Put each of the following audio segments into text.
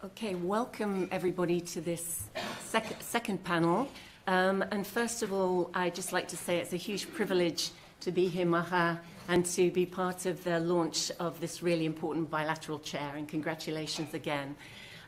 Okay, welcome everybody to this second panel. And first of all, I'd just like to say it's a huge privilege to be here, Maha, and to be part of the launch of this really important bilateral chair, and congratulations again.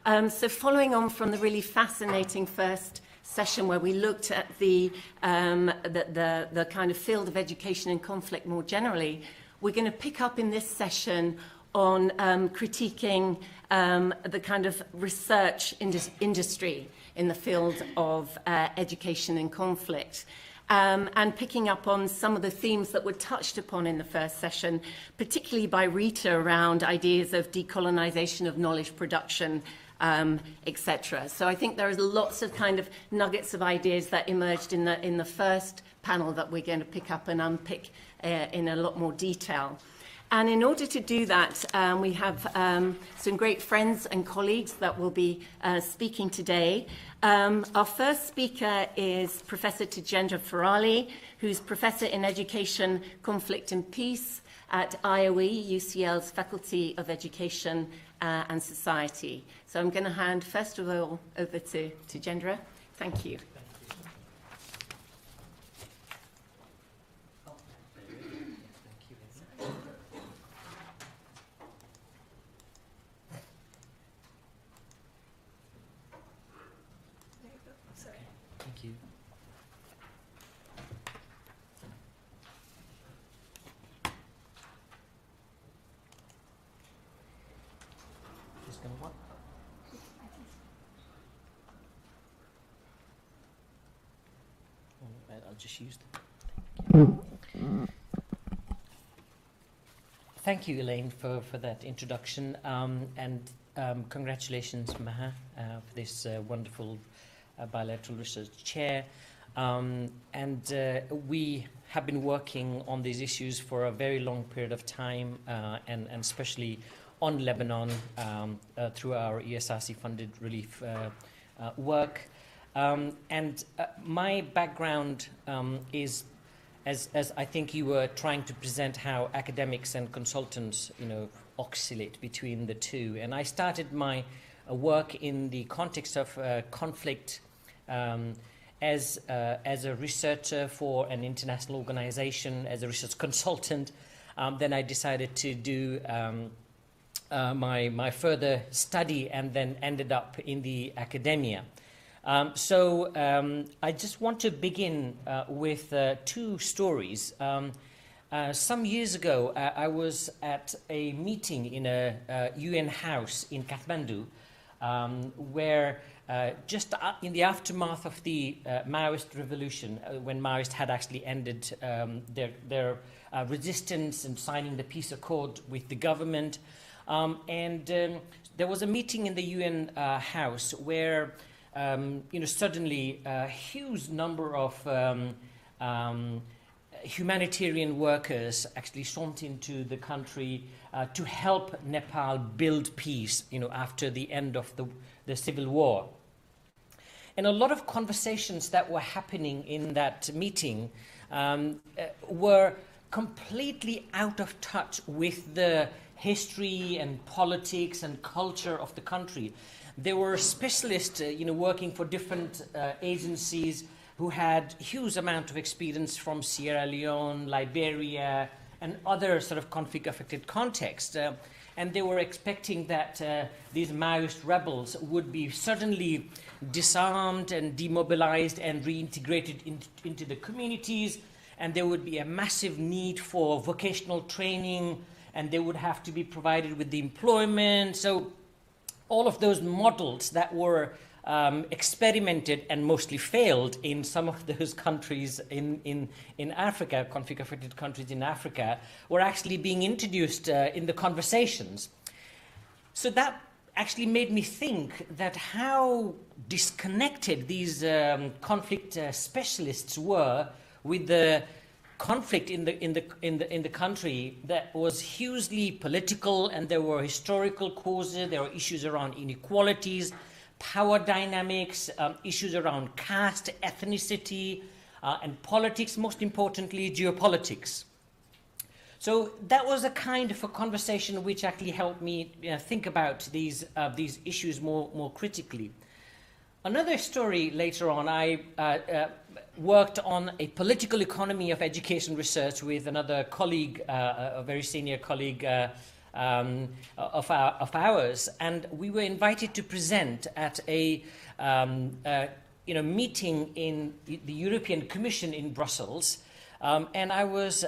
So following on from the really fascinating first session where we looked at the kind of field of education and conflict more generally, we're going to pick up in this session on critiquing the kind of research industry in the field of education and conflict, and picking up on some of the themes that were touched upon in the first session, particularly by Rita around ideas of decolonization of knowledge production, etc. So I think there is lots of kind of nuggets of ideas that emerged in the first panel that we're going to pick up and unpick in a lot more detail. And in order to do that, we have some great friends and colleagues that will be speaking today. Our first speaker is Professor Tejendra Pherali, who's Professor in Education, Conflict and Peace at IOE, UCL's Faculty of Education and Society. So I'm going to hand, first of all, over to Tejendra. Thank you. I'll just use them. Thank you, Elaine, for that introduction, and congratulations, Maha, for this wonderful bilateral research chair. We have been working on these issues for a very long period of time, and especially on Lebanon through our ESRC-funded relief work. My background is, as I think you were trying to present, how academics and consultants, oscillate between the two. And I started my work in the context of conflict as a researcher for an international organization, as a research consultant. Then I decided to do my further study, and then ended up in the academia. I just want to begin with two stories. Some years ago, I was at a meeting in a UN house in Kathmandu, where just in the aftermath of the Maoist revolution, when Maoists had actually ended their resistance and signing the peace accord with the government, there was a meeting in the UN house where suddenly a huge number of humanitarian workers actually stormed into the country to help Nepal build peace, after the end of the civil war. And a lot of conversations that were happening in that meeting were completely out of touch with the history and politics and culture of the country. There were specialists, working for different agencies who had huge amount of experience from Sierra Leone, Liberia, and other sort of conflict-affected contexts. And they were expecting that these Maoist rebels would be suddenly disarmed and demobilized and reintegrated into the communities, and there would be a massive need for vocational training, and they would have to be provided with the employment. So all of those models that were experimented and mostly failed in some of those countries in Africa, conflict-affected countries in Africa, were actually being introduced in the conversations. So that actually made me think that how disconnected these conflict specialists were with the conflict in the country that was hugely political, and there were historical causes, there were issues around inequalities, power dynamics, issues around caste, ethnicity, and politics, most importantly, geopolitics. So that was a kind of a conversation which actually helped me think about these issues more critically. Another story later on, I worked on a political economy of education research with another colleague, a very senior colleague of ours, and we were invited to present at a meeting in the European Commission in Brussels, and I was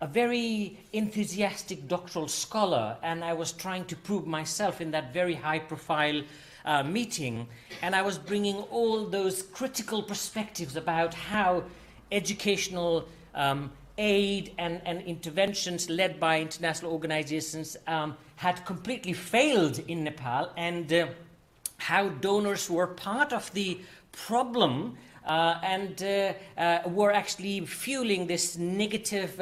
a very enthusiastic doctoral scholar, and I was trying to prove myself in that very high-profile meeting, and I was bringing all those critical perspectives about how educational aid and interventions led by international organizations had completely failed in Nepal, and how donors were part of the problem and were actually fueling this negative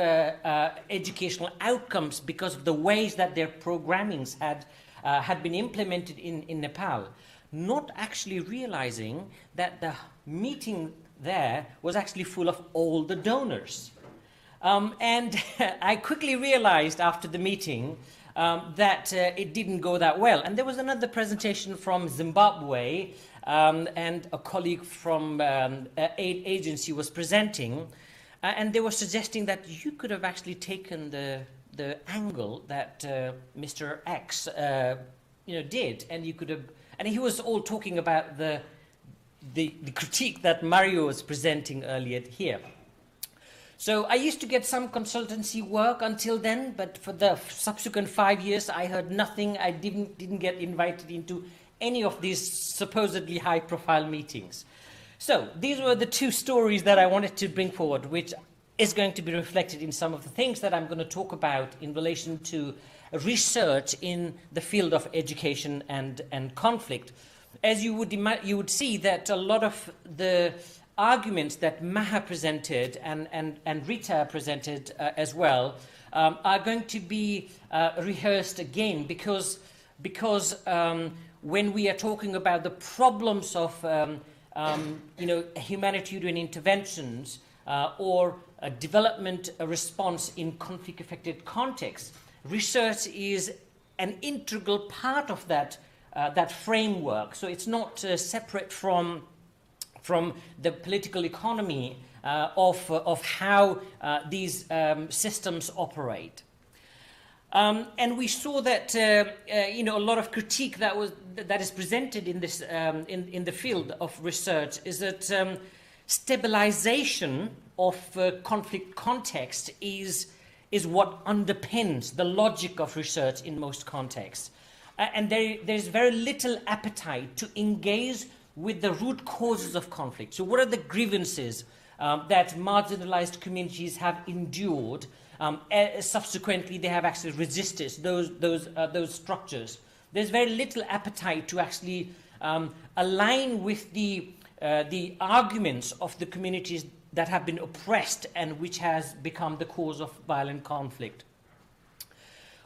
educational outcomes because of the ways that their programmings had been implemented in Nepal, not actually realizing that the meeting there was actually full of all the donors. And I quickly realized after the meeting that it didn't go that well. And there was another presentation from Zimbabwe, and a colleague from aid agency was presenting, and they were suggesting that you could have actually taken the angle that Mr. X did, and you could have, and he was all talking about the critique that Mario was presenting earlier here. So I used to get some consultancy work until then, but for the subsequent 5 years, I heard nothing. I didn't get invited into any of these supposedly high-profile meetings. So these were the two stories that I wanted to bring forward, which is going to be reflected in some of the things that I'm going to talk about in relation to research in the field of education and conflict. As you would see that a lot of the arguments that Maha presented and Rita presented as well are going to be rehearsed again, because when we are talking about the problems of humanitarian interventions or a development response in conflict-affected contexts, research is an integral part of that framework. So it's not separate from the political economy of how these systems operate. And we saw that a lot of critique that is presented in this in the field of research is that stabilization of conflict context is what underpins the logic of research in most contexts, and there's very little appetite to engage with the root causes of conflict. So what are the grievances that marginalized communities have endured? Subsequently, they have actually resisted those structures. There's very little appetite to actually align with the arguments of the communities that have been oppressed and which has become the cause of violent conflict.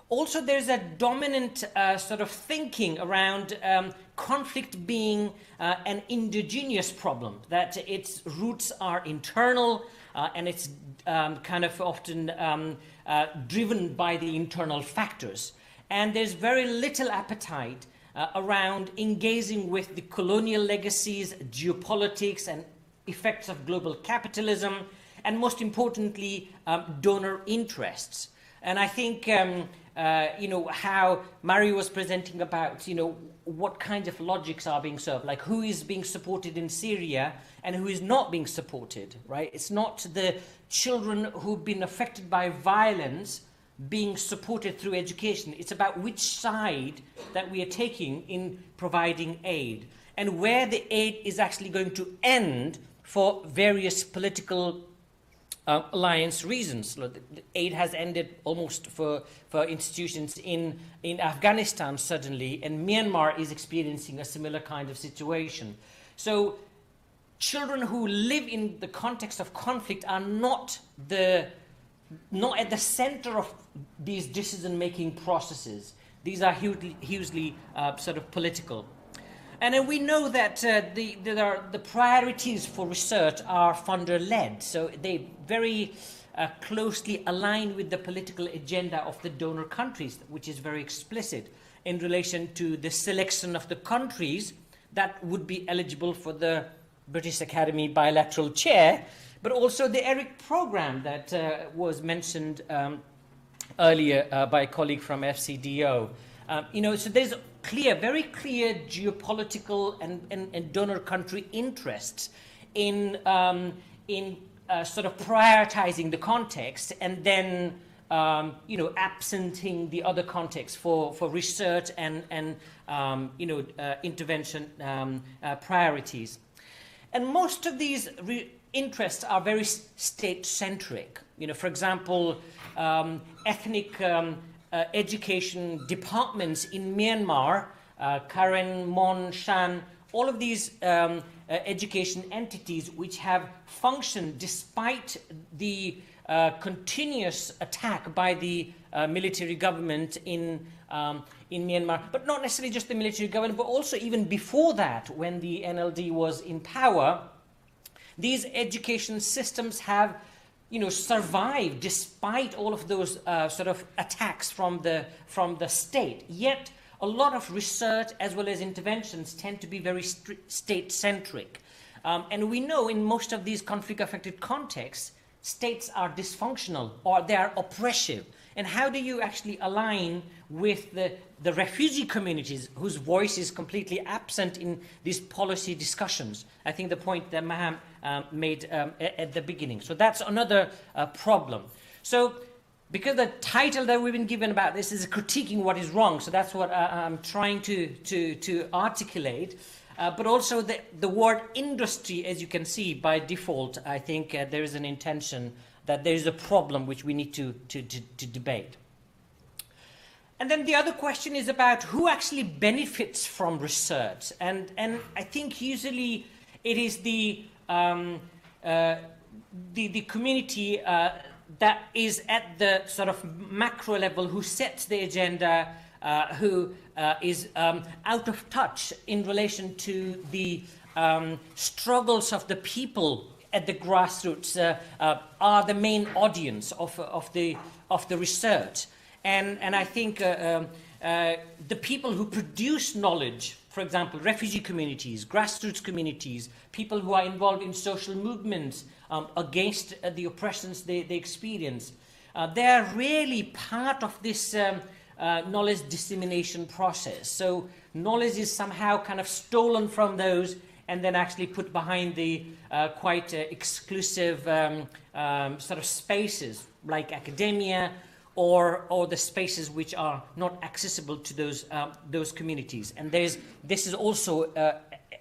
Also, there's a dominant sort of thinking around conflict being an indigenous problem, that its roots are internal and it's kind of often driven by the internal factors. And there's very little appetite around engaging with the colonial legacies, geopolitics, and effects of global capitalism, and most importantly, donor interests. And I think how Mario was presenting about, what kinds of logics are being served, like who is being supported in Syria and who is not being supported, right? It's not the children who've been affected by violence being supported through education. It's about which side that we are taking in providing aid and where the aid is actually going to end for various political alliance reasons. The aid has ended almost for institutions in Afghanistan suddenly, and Myanmar is experiencing a similar kind of situation. So children who live in the context of conflict are not at the center of these decision-making processes. These are hugely sort of political. And then we know that the priorities for research are funder-led. So they very closely aligned with the political agenda of the donor countries, which is very explicit in relation to the selection of the countries that would be eligible for the British Academy bilateral chair, but also the ERIC program that was mentioned earlier by a colleague from FCDO. So there's very clear geopolitical and donor country interests in sort of prioritizing the context and then absenting the other context for research and intervention priorities. And most of these interests are very state-centric. For example, ethnic education departments in Myanmar, Karen, Mon, Shan, all of these education entities which have functioned despite the continuous attack by the military government in Myanmar, but not necessarily just the military government, but also even before that, when the NLD was in power, these education systems have survived despite all of those sort of attacks from the state. Yet a lot of research as well as interventions tend to be very state-centric. And we know in most of these conflict-affected contexts, states are dysfunctional or they are oppressive. And how do you actually align with the refugee communities whose voice is completely absent in these policy discussions? I think the point that Maham made at the beginning. So that's another problem. So because the title that we've been given about this is critiquing what is wrong, so that's what I'm trying to articulate. But also the word industry, as you can see, by default, I think there is an intention that there is a problem which we need to debate. And then the other question is about who actually benefits from research. And I think usually it is the community that is at the sort of macro level who sets the agenda, who is out of touch in relation to the struggles of the people at the grassroots, are the main audience of the research. And I think the people who produce knowledge, for example, refugee communities, grassroots communities, people who are involved in social movements against the oppressions they experience, they are really part of this knowledge dissemination process. So knowledge is somehow kind of stolen from those and then actually put behind the quite exclusive sort of spaces like academia or the spaces which are not accessible to those communities. And this is also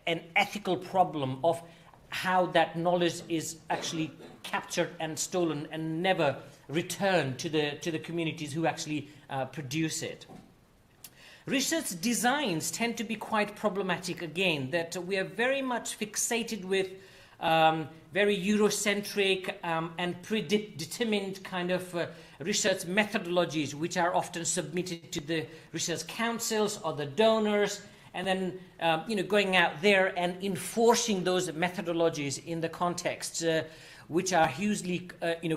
an ethical problem of how that knowledge is actually captured and stolen and never returned to the communities who actually produce it. Research designs tend to be quite problematic again, that we are very much fixated with very Eurocentric and predetermined kind of research methodologies, which are often submitted to the research councils or the donors, and then going out there and enforcing those methodologies in the context which are hugely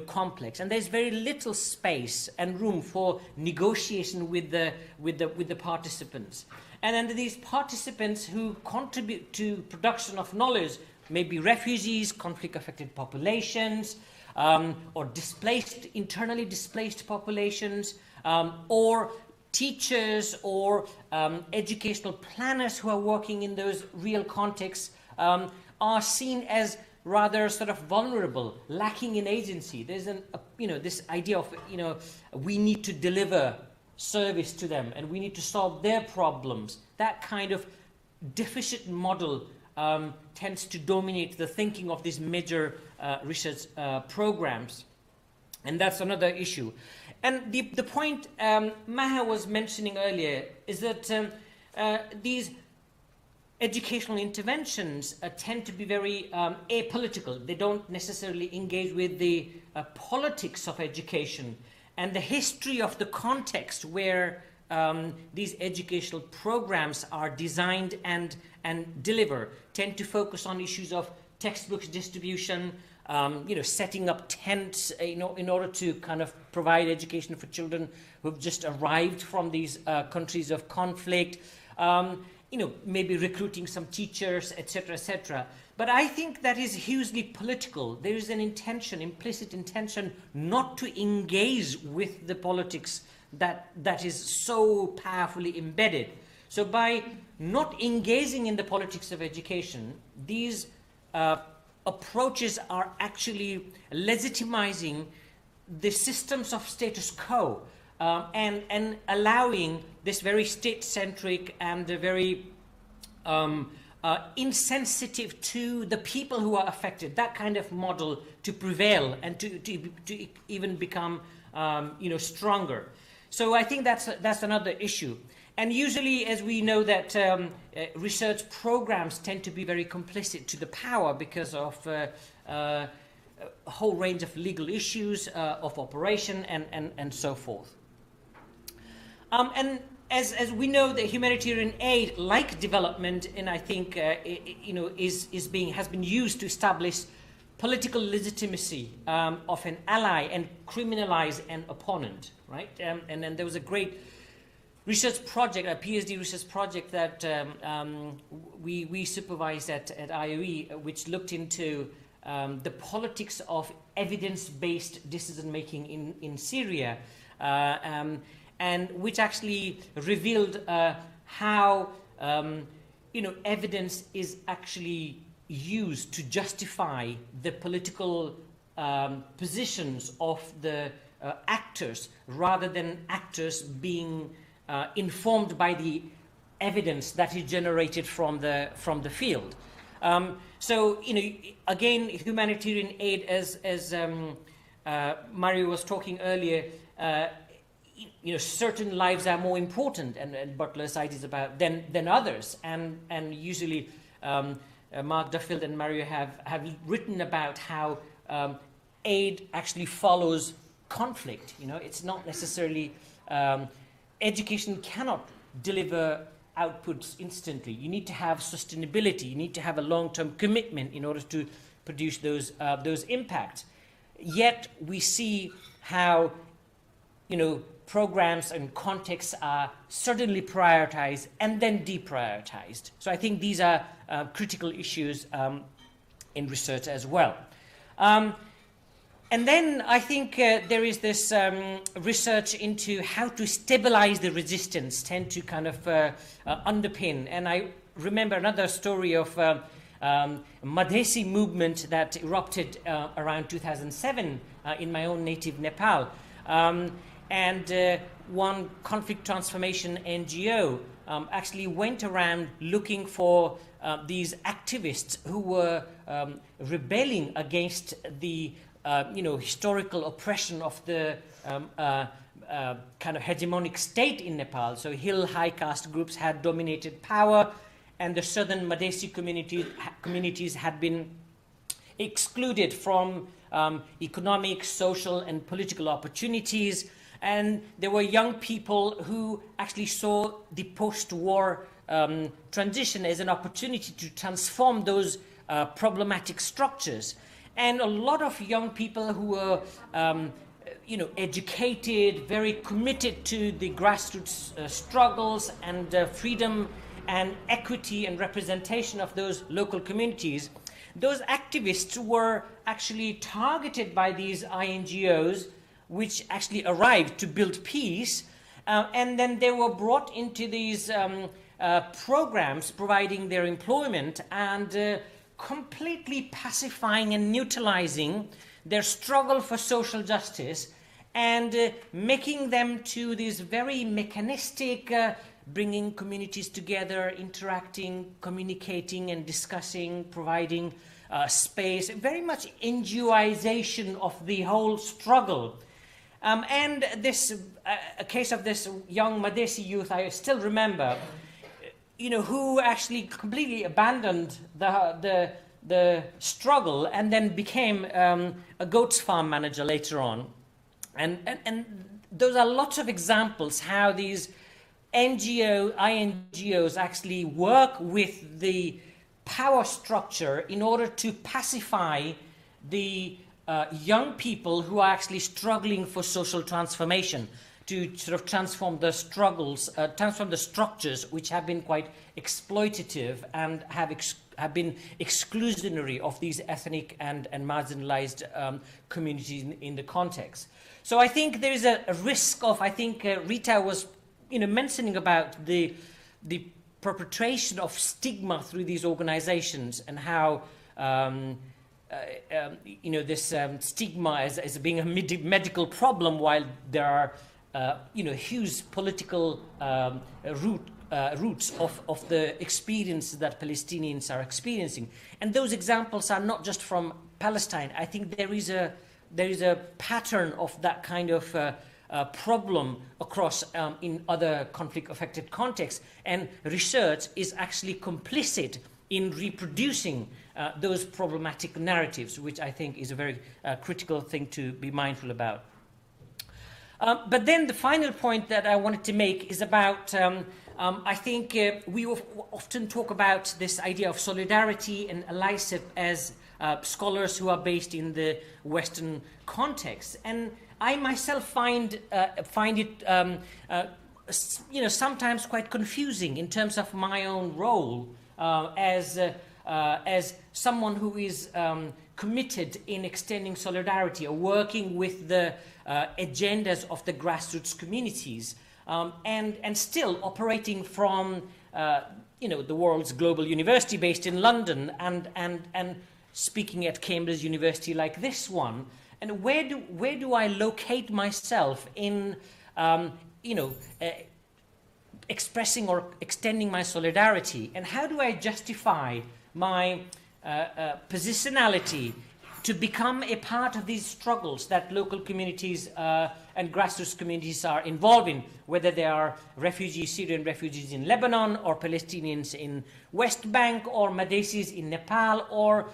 complex, and there's very little space and room for negotiation with the participants. And then these participants who contribute to production of knowledge may be refugees, conflict-affected populations, or internally displaced populations, or teachers or educational planners who are working in those real contexts, are seen as rather sort of vulnerable, lacking in agency. There's this idea of we need to deliver service to them and we need to solve their problems. That kind of deficit model tends to dominate the thinking of these major research programs, and that's another issue. And the point Maha was mentioning earlier is that these educational interventions tend to be very apolitical. They don't necessarily engage with the politics of education and the history of the context where these educational programs are designed and deliver, tend to focus on issues of textbooks distribution, setting up tents, in order to kind of provide education for children who've just arrived from these countries of conflict, maybe recruiting some teachers, etc., etc. But I think that is hugely political. There is an intention, implicit intention, not to engage with the politics that is so powerfully embedded. So by not engaging in the politics of education, these approaches are actually legitimizing the systems of status quo, and allowing this very state-centric and very insensitive to the people who are affected, that kind of model to prevail and to even become stronger. So I think that's another issue. And usually, as we know, that research programs tend to be very complicit to the power because of a whole range of legal issues of operation and so forth. And as we know, the humanitarian aid, like development, and I think has been used to establish political legitimacy of an ally and criminalize an opponent, right? And then there was a great research project, a PhD research project that we supervised at IOE, which looked into the politics of evidence-based decision-making in Syria, and which actually revealed how evidence is actually used to justify the political positions of the actors, rather than actors being informed by the evidence that is generated from the field. So again, humanitarian aid, as Mario was talking earlier, certain lives are more important, and Butler's side is about than others, and usually Mark Duffield and Mario have written about how aid actually follows conflict. It's not necessarily education cannot deliver outputs instantly. You need to have sustainability. You need to have a long-term commitment in order to produce those impacts. Yet we see how programs and contexts are certainly prioritized and then deprioritized. So I think these are critical issues in research as well. And then I think there is this research into how to stabilize the resistance, tend to kind of underpin. And I remember another story of Madhesi movement that erupted around 2007 in my own native Nepal. And one conflict transformation NGO actually went around looking for these activists who were rebelling against the historical oppression of the kind of hegemonic state in Nepal. So hill high caste groups had dominated power, and the southern Madhesi communities had been excluded from economic, social, and political opportunities. And there were young people who actually saw the post-war transition as an opportunity to transform those problematic structures. And a lot of young people who were, educated, very committed to the grassroots struggles and freedom and equity and representation of those local communities, those activists were actually targeted by these INGOs, which actually arrived to build peace, and then they were brought into these programs providing their employment and completely pacifying and neutralizing their struggle for social justice, and making them to these very mechanistic, bringing communities together, interacting, communicating and discussing, providing space, very much NGOization of the whole struggle. And this, a case of this young Madhesi youth, I still remember, who actually completely abandoned the struggle and then became a goats farm manager later on. And those are lots of examples how these INGOs actually work with the power structure in order to pacify the young people who are actually struggling for social transformation, to sort of transform the struggles, transform the structures which have been quite exploitative and have been exclusionary of these ethnic and marginalized communities in the context. So I think there is a risk of, I think Rita was mentioning about the perpetration of stigma through these organizations, and how this stigma as being a medical problem, while there are huge political roots of the experience that Palestinians are experiencing. And those examples are not just from Palestine. I think there is a pattern of that kind of problem across in other conflict-affected contexts, and research is actually complicit in reproducing those problematic narratives, which I think is a very critical thing to be mindful about. But then the final point that I wanted to make is about, I think we often talk about this idea of solidarity and allyship as scholars who are based in the Western context. And I myself find it, sometimes quite confusing in terms of my own role as someone who is committed in extending solidarity or working with the agendas of the grassroots communities, and still operating from the world's global university based in London, and speaking at Cambridge University like this one. And where do I locate myself in expressing or extending my solidarity, and how do I justify my positionality to become a part of these struggles that local communities and grassroots communities are involved in, whether they are Syrian refugees in Lebanon, or Palestinians in West Bank, or Madhesi's in Nepal, or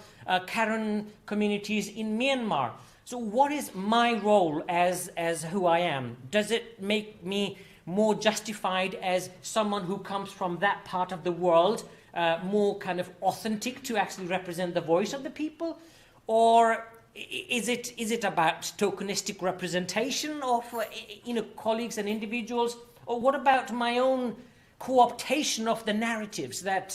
Karen communities in Myanmar. So what is my role as who I am? Does it make me more justified as someone who comes from that part of the world, more kind of authentic to actually represent the voice of the people? Or is it about tokenistic representation of colleagues and individuals? Or what about my own co-optation of the narratives that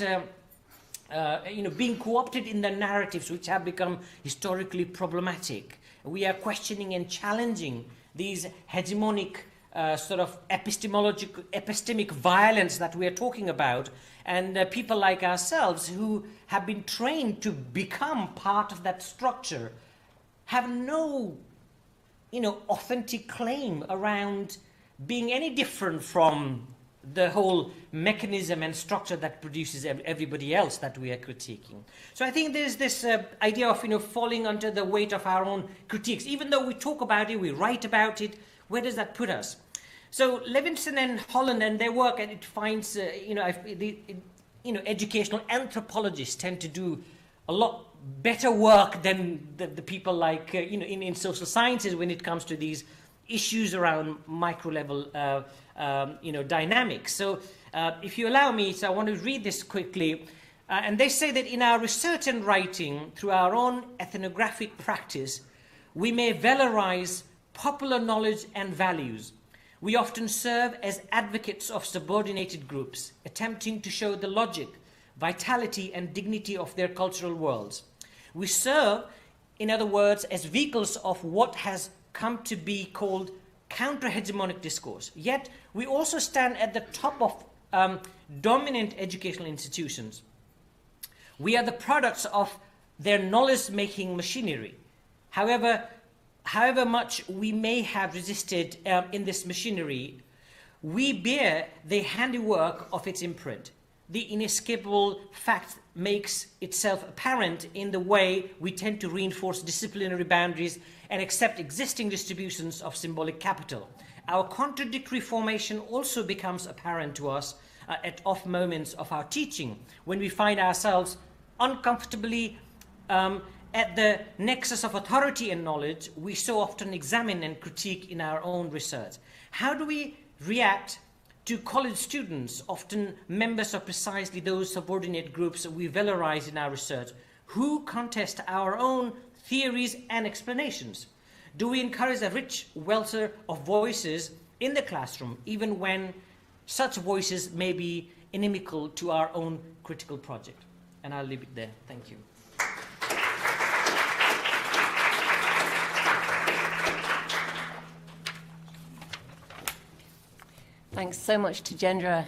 being co-opted in the narratives which have become historically problematic? We are questioning and challenging these hegemonic sort of epistemic violence that we are talking about, and people like ourselves who have been trained to become part of that structure have no authentic claim around being any different from the whole mechanism and structure that produces everybody else that we are critiquing. So I think there's this idea of falling under the weight of our own critiques. Even though we talk about it, we write about it, where does that put us? So Levinson and Holland and their work, and it finds, educational anthropologists tend to do a lot better work than the people like, in social sciences when it comes to these issues around micro-level, dynamics. So if you allow me, so I want to read this quickly. And they say that in our research and writing, through our own ethnographic practice, we may valorize popular knowledge and values. We often serve as advocates of subordinated groups, attempting to show the logic, vitality, and dignity of their cultural worlds. We serve, in other words, as vehicles of what has come to be called counter-hegemonic discourse. Yet, we also stand at the top of dominant educational institutions. We are the products of their knowledge-making machinery. However much we may have resisted in this machinery, we bear the handiwork of its imprint. The inescapable fact makes itself apparent in the way we tend to reinforce disciplinary boundaries and accept existing distributions of symbolic capital. Our contradictory formation also becomes apparent to us at off moments of our teaching, when we find ourselves uncomfortably at the nexus of authority and knowledge we so often examine and critique in our own research. How do we react to college students, often members of precisely those subordinate groups we valorize in our research, who contest our own theories, and explanations? Do we encourage a rich welter of voices in the classroom, even when such voices may be inimical to our own critical project? And I'll leave it there. Thank you. Thanks so much, Tejendra.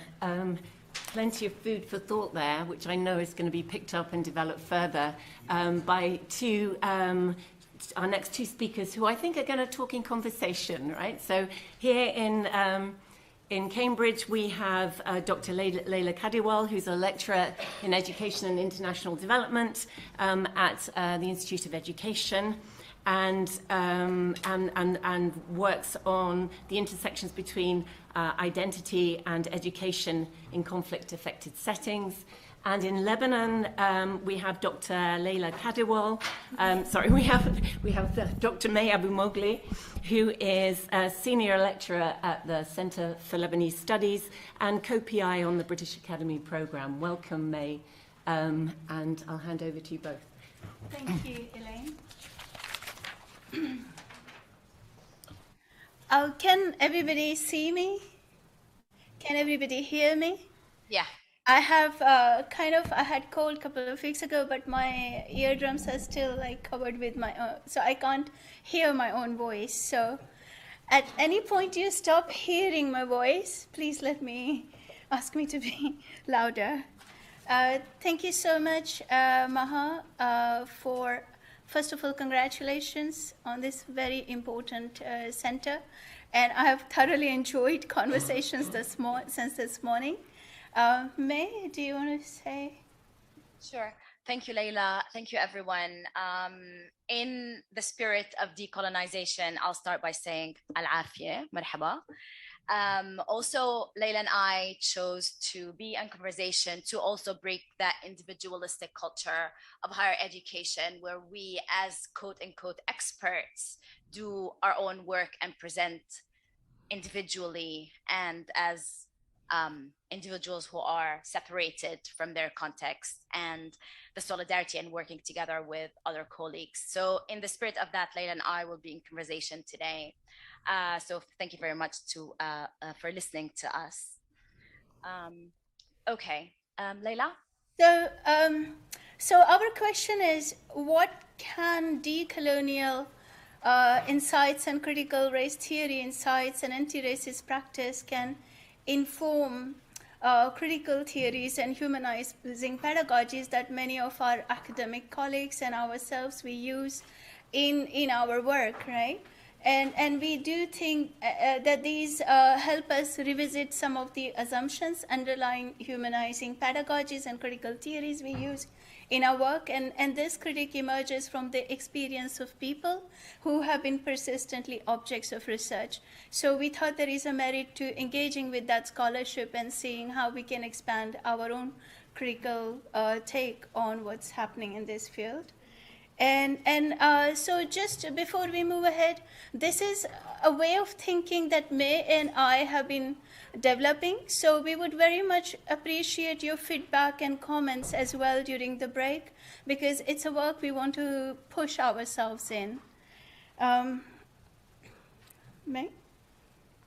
Plenty of food for thought there, which I know is going to be picked up and developed further by our next two speakers, who I think are going to talk in conversation, right? So here in Cambridge, we have Dr. Leila Kadiwal, who's a lecturer in education and international development at the Institute of Education, and works on the intersections between identity and education in conflict-affected settings. And in Lebanon, we have Dr. Leila Kadiwal. We have Dr. May Abu Moghli, who is a senior lecturer at the Center for Lebanese Studies and co-PI on the British Academy programme. Welcome, May, and I'll hand over to you both. Thank you, Elaine. Oh, can everybody see me? Can everybody hear me? Yeah. I have I had cold a couple of weeks ago, but my eardrums are still like covered with my own, so I can't hear my own voice. So at any point you stop hearing my voice, please ask me to be louder. Thank you so much, Maha, for, first of all, congratulations on this very important center. And I have thoroughly enjoyed conversations since this morning. May, do you want to say? Sure. Thank you, Leila. Thank you, everyone. In the spirit of decolonization, I'll start by saying al-afiyah, marhaba. Also, Leila and I chose to be in conversation to also break that individualistic culture of higher education, where we as quote-unquote experts do our own work and present individually and as individuals who are separated from their context, and the solidarity and working together with other colleagues. So in the spirit of that, Leila and I will be in conversation today. So thank you very much for listening to us. Okay, Leila? So our question is, what can decolonial insights and critical race theory insights and anti-racist practice can inform critical theories and humanizing pedagogies that many of our academic colleagues and ourselves we use in our work, right? And we do think that these help us revisit some of the assumptions underlying humanizing pedagogies and critical theories we use in our work. And this critique emerges from the experience of people who have been persistently objects of research. So we thought there is a merit to engaging with that scholarship and seeing how we can expand our own critical take on what's happening in this field. So just before we move ahead, this is a way of thinking that May and I have been developing. So we would very much appreciate your feedback and comments as well during the break, because it's a work we want to push ourselves in. May?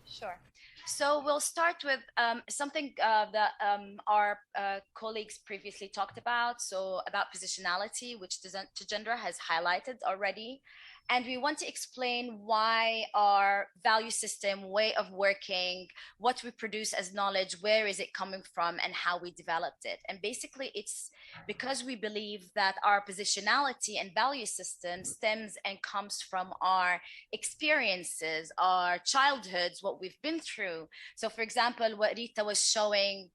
Sure. So we'll start with something that our colleagues previously talked about, so about positionality, which Tejendra has highlighted already. And we want to explain why our value system, way of working, what we produce as knowledge, where is it coming from, and how we developed it. And basically, it's because we believe that our positionality and value system stems and comes from our experiences, our childhoods, what we've been through. So, for example, what Rita was showing,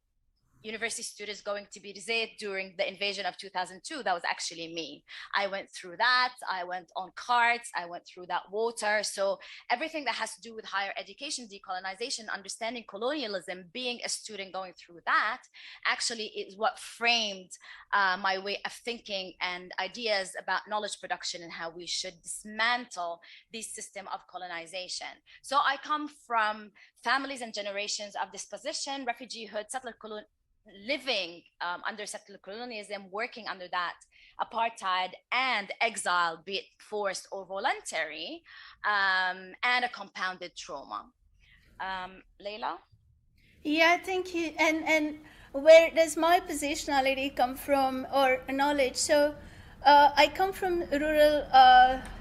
university students going to be Zayd during the invasion of 2002, that was actually me. I went through that. I went on carts. I went through that water. So everything that has to do with higher education, decolonization, understanding colonialism, being a student going through that, actually is what framed my way of thinking and ideas about knowledge production and how we should dismantle this system of colonization. So I come from families and generations of dispossession, refugeehood, settler living under settler colonialism, working under that apartheid and exile, be it forced or voluntary, and a compounded trauma. Leila? Yeah, I think and where does my positionality come from, or knowledge? So I come from rural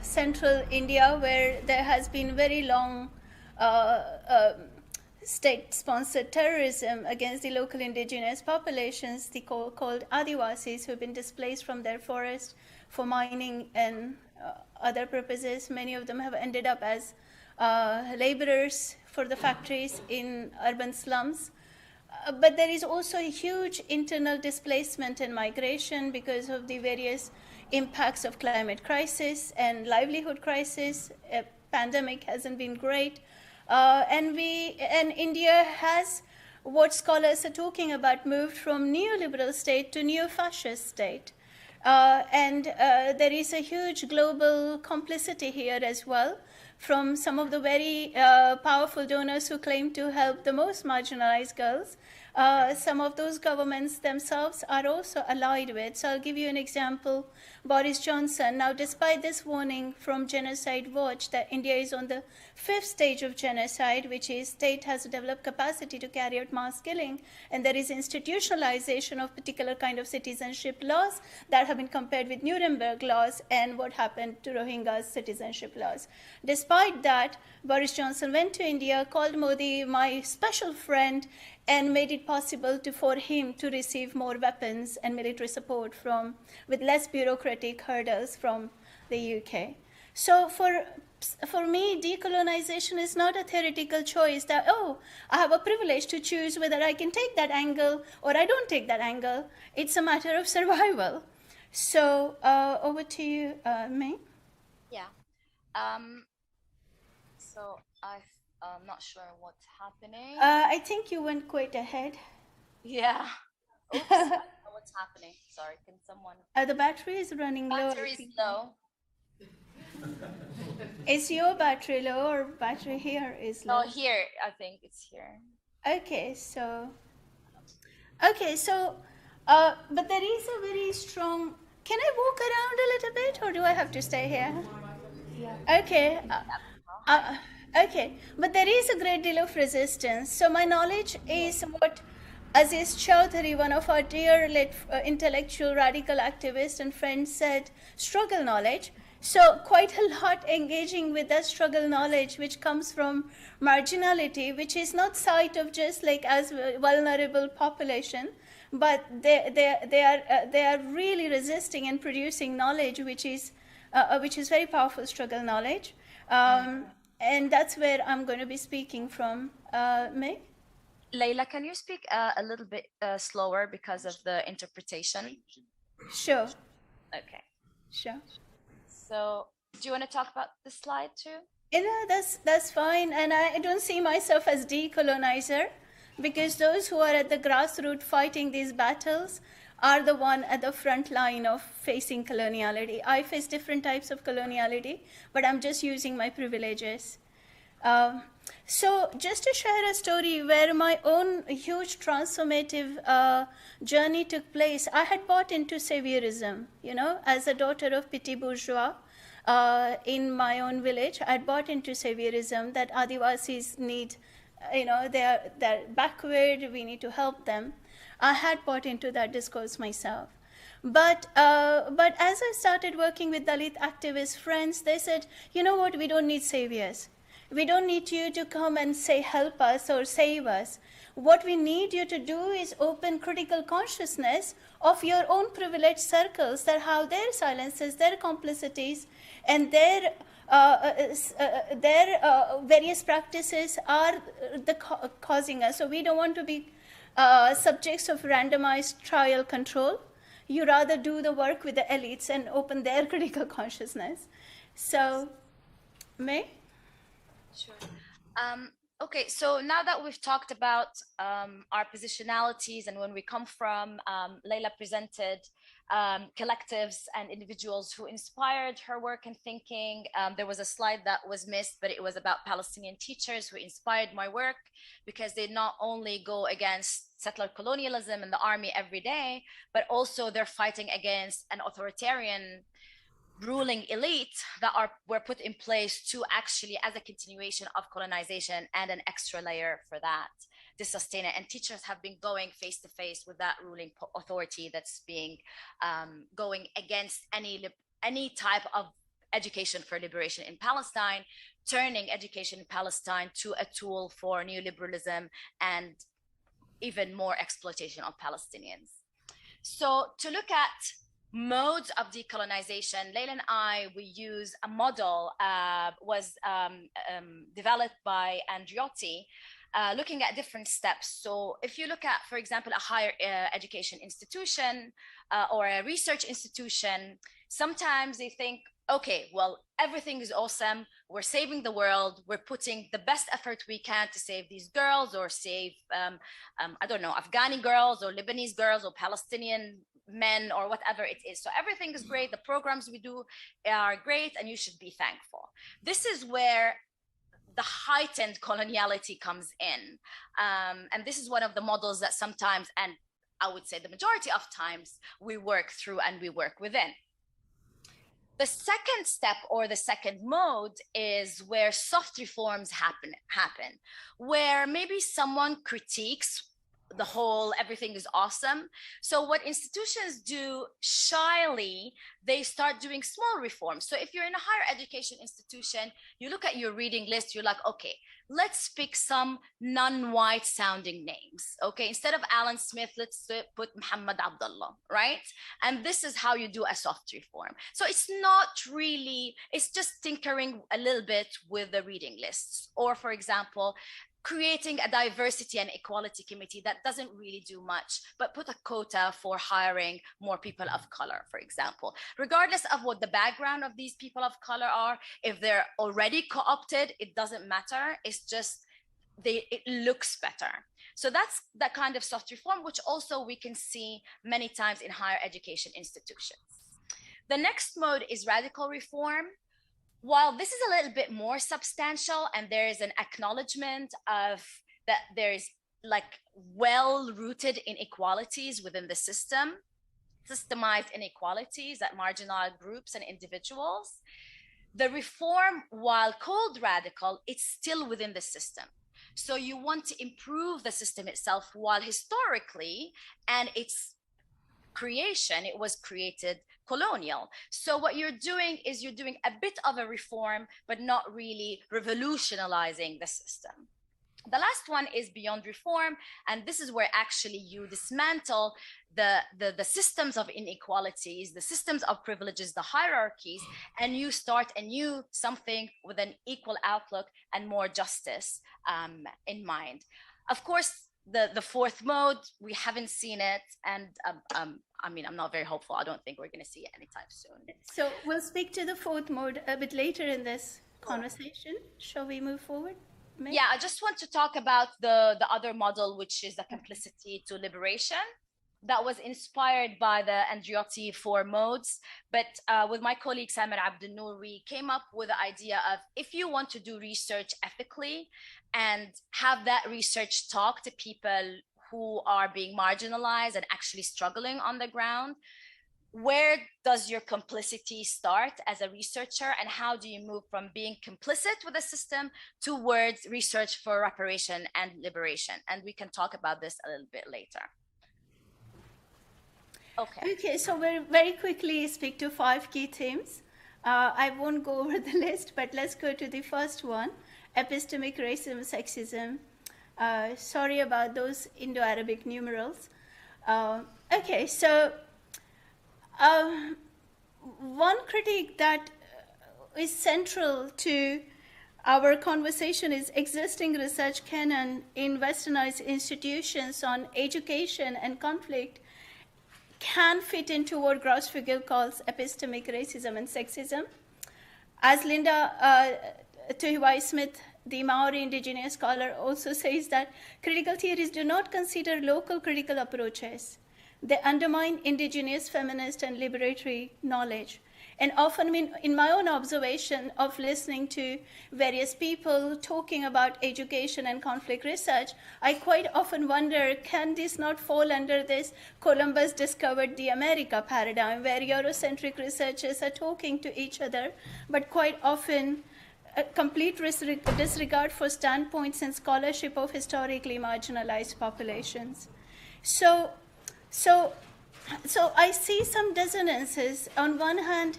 central India, where there has been very long state-sponsored terrorism against the local indigenous populations, the called Adivasis, who have been displaced from their forest for mining and other purposes. Many of them have ended up as laborers for the factories in urban slums. But there is also a huge internal displacement and migration because of the various impacts of climate crisis and livelihood crisis. Pandemic hasn't been great. And India has, what scholars are talking about, moved from neoliberal state to neo-fascist state. And there is a huge global complicity here as well from some of the very powerful donors who claim to help the most marginalized girls. Some of those governments themselves are also allied with. So I'll give you an example. Boris Johnson. Now, despite this warning from Genocide Watch that India is on the 5th stage of genocide, which is state has developed capacity to carry out mass killing, and there is institutionalization of particular kind of citizenship laws that have been compared with Nuremberg laws and what happened to Rohingyas citizenship laws. Despite that, Boris Johnson went to India, called Modi my special friend, and made it possible for him to receive more weapons and military support with less bureaucratic hurdles from the UK. So for me, decolonization is not a theoretical choice that, oh, I have a privilege to choose whether I can take that angle or I don't take that angle. It's a matter of survival. So over to you, May. Yeah. So I'm not sure what's happening. I think you went quite ahead. Yeah. Oops. I don't know what's happening. Sorry. Can someone? The battery is running low. Battery is low. Is your battery low or battery here is low? No, here. I think it's here. Okay, so, but there is a very strong. Can I walk around a little bit, or do I have to stay here? Yeah. Okay. Okay, but there is a great deal of resistance. So my knowledge is what Aziz Chowdhury, one of our dear intellectual radical activists and friends, said, struggle knowledge. So quite a lot engaging with that struggle knowledge, which comes from marginality, which is not sight of just like as vulnerable population, but they are really resisting and producing knowledge, which is very powerful struggle knowledge. And that's where I'm going to be speaking from. May? Leila, can you speak a little bit slower because of the interpretation? Sure. Okay. Sure. So, do you want to talk about the slide too? You know, that's fine. And I don't see myself as decolonizer, because those who are at the grassroots fighting these battles are the one at the front line of facing coloniality. I face different types of coloniality, but I'm just using my privileges. So just to share a story where my own huge transformative journey took place, I had bought into saviorism, you know, as a daughter of petit bourgeois in my own village. I had bought into saviorism that Adivasis need, you know, they're backward, we need to help them. I had bought into that discourse myself. But as I started working with Dalit activist friends, they said, you know what, we don't need saviors. We don't need you to come and say, help us or save us. What we need you to do is open critical consciousness of your own privileged circles, that how their silences, their complicities, and their various practices are causing us. So we don't want to be subjects of randomized trial control. You rather do the work with the elites and open their critical consciousness. So, May? Sure. Okay, so now that we've talked about our positionalities and when we come from, Leila presented collectives and individuals who inspired her work and thinking. There was a slide that was missed, but it was about Palestinian teachers who inspired my work because they not only go against settler colonialism and the army every day, but also they're fighting against an authoritarian ruling elite that were put in place to actually as a continuation of colonization and an extra layer for that to sustain it. And teachers have been going face to face with that ruling authority that's being going against any type of education for liberation in Palestine, turning education in Palestine to a tool for neoliberalism and even more exploitation of Palestinians. So to look at modes of decolonization, Leila and we use a model was developed by Andriotti, looking at different steps. So if you look at, for example, a higher education institution or a research institution, sometimes they think, okay, well, everything is awesome. We're saving the world. We're putting the best effort we can to save these girls or save, I don't know, Afghani girls or Lebanese girls or Palestinian men or whatever it is. So everything is great. The programs we do are great and you should be thankful. This is where the heightened coloniality comes in. And this is one of the models that sometimes, and I would say the majority of times, we work through and we work within. The second step or the second mode is where soft reforms happen, where maybe someone critiques the whole everything is awesome. So what institutions do shyly, they start doing small reforms. So if you're in a higher education institution, you look at your reading list, you're like, okay, let's pick some non-white sounding names. Okay, instead of Alan Smith, let's put Muhammad Abdullah, right? And this is how you do a soft reform. So it's not really, it's just tinkering a little bit with the reading lists. Or for example, creating a diversity and equality committee that doesn't really do much, but put a quota for hiring more people of color, for example. Regardless of what the background of these people of color are, if they're already co-opted, it doesn't matter. It's just, it looks better. So that's that kind of soft reform, which also we can see many times in higher education institutions. The next mode is radical reform. While this is a little bit more substantial and there is an acknowledgement of that there is like well-rooted inequalities within the system, systemized inequalities that marginalized groups and individuals, the reform, while called radical, it's still within the system. So you want to improve the system itself, while historically and its creation, it was created colonial. So what you're doing is you're doing a bit of a reform, but not really revolutionizing the system. The last one is beyond reform, and this is where actually you dismantle the systems of inequalities, the systems of privileges, the hierarchies, and you start a new something with an equal outlook and more justice in mind. Of course, the fourth mode, we haven't seen it, and I mean, I'm not very hopeful. I don't think we're going to see it anytime soon. So we'll speak to the fourth mode a bit later in this conversation. Shall we move forward? Meg? Yeah, I just want to talk about the other model, which is the complicity to liberation. That was inspired by the Andriotti 4 modes. But with my colleague Samer Abdel-Noor, we came up with the idea of, if you want to do research ethically and have that research talk to people who are being marginalized and actually struggling on the ground, where does your complicity start as a researcher, and how do you move from being complicit with the system towards research for reparation and liberation? And we can talk about this a little bit later. Okay, so we'll very quickly speak to 5 key themes. I won't go over the list, but let's go to the first one, epistemic racism, sexism. Sorry about those Indo-Arabic numerals. Okay, so one critique that is central to our conversation is existing research canon in westernized institutions on education and conflict can fit into what Gross-Figel calls epistemic racism and sexism. As Linda Tejendra Smith the Maori indigenous scholar also says that critical theories do not consider local critical approaches. They undermine indigenous, feminist, and liberatory knowledge. And often, in my own observation of listening to various people talking about education and conflict research, I quite often wonder, can this not fall under this Columbus discovered the America paradigm, where Eurocentric researchers are talking to each other, but quite often a complete disregard for standpoints and scholarship of historically marginalized populations. So I see some dissonances. On one hand,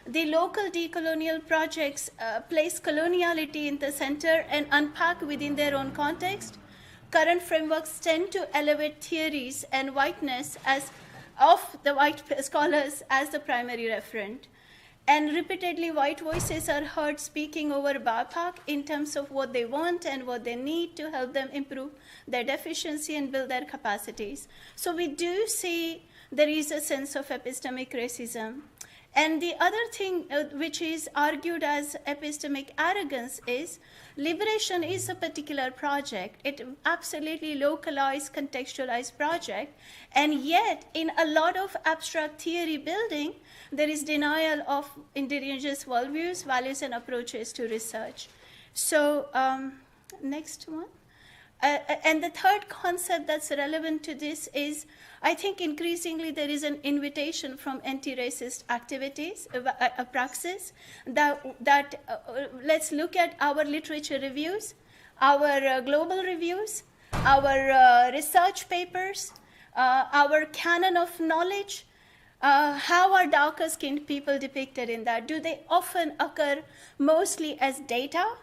the local decolonial projects place coloniality in the center and unpack within their own context. Current frameworks tend to elevate theories and whiteness of the white scholars as the primary referent. And repeatedly, white voices are heard speaking over BIPOC in terms of what they want and what they need to help them improve their deficiency and build their capacities. So we do see there is a sense of epistemic racism. And the other thing which is argued as epistemic arrogance is liberation is a particular project. It absolutely localized, contextualized project. And yet, in a lot of abstract theory building, there is denial of indigenous worldviews, values, and approaches to research. So next one. And the third concept that's relevant to this is, I think increasingly there is an invitation from anti-racist activities, a praxis, that let's look at our literature reviews, our global reviews, our research papers, our canon of knowledge. How are darker-skinned people depicted in that? Do they often occur mostly as data,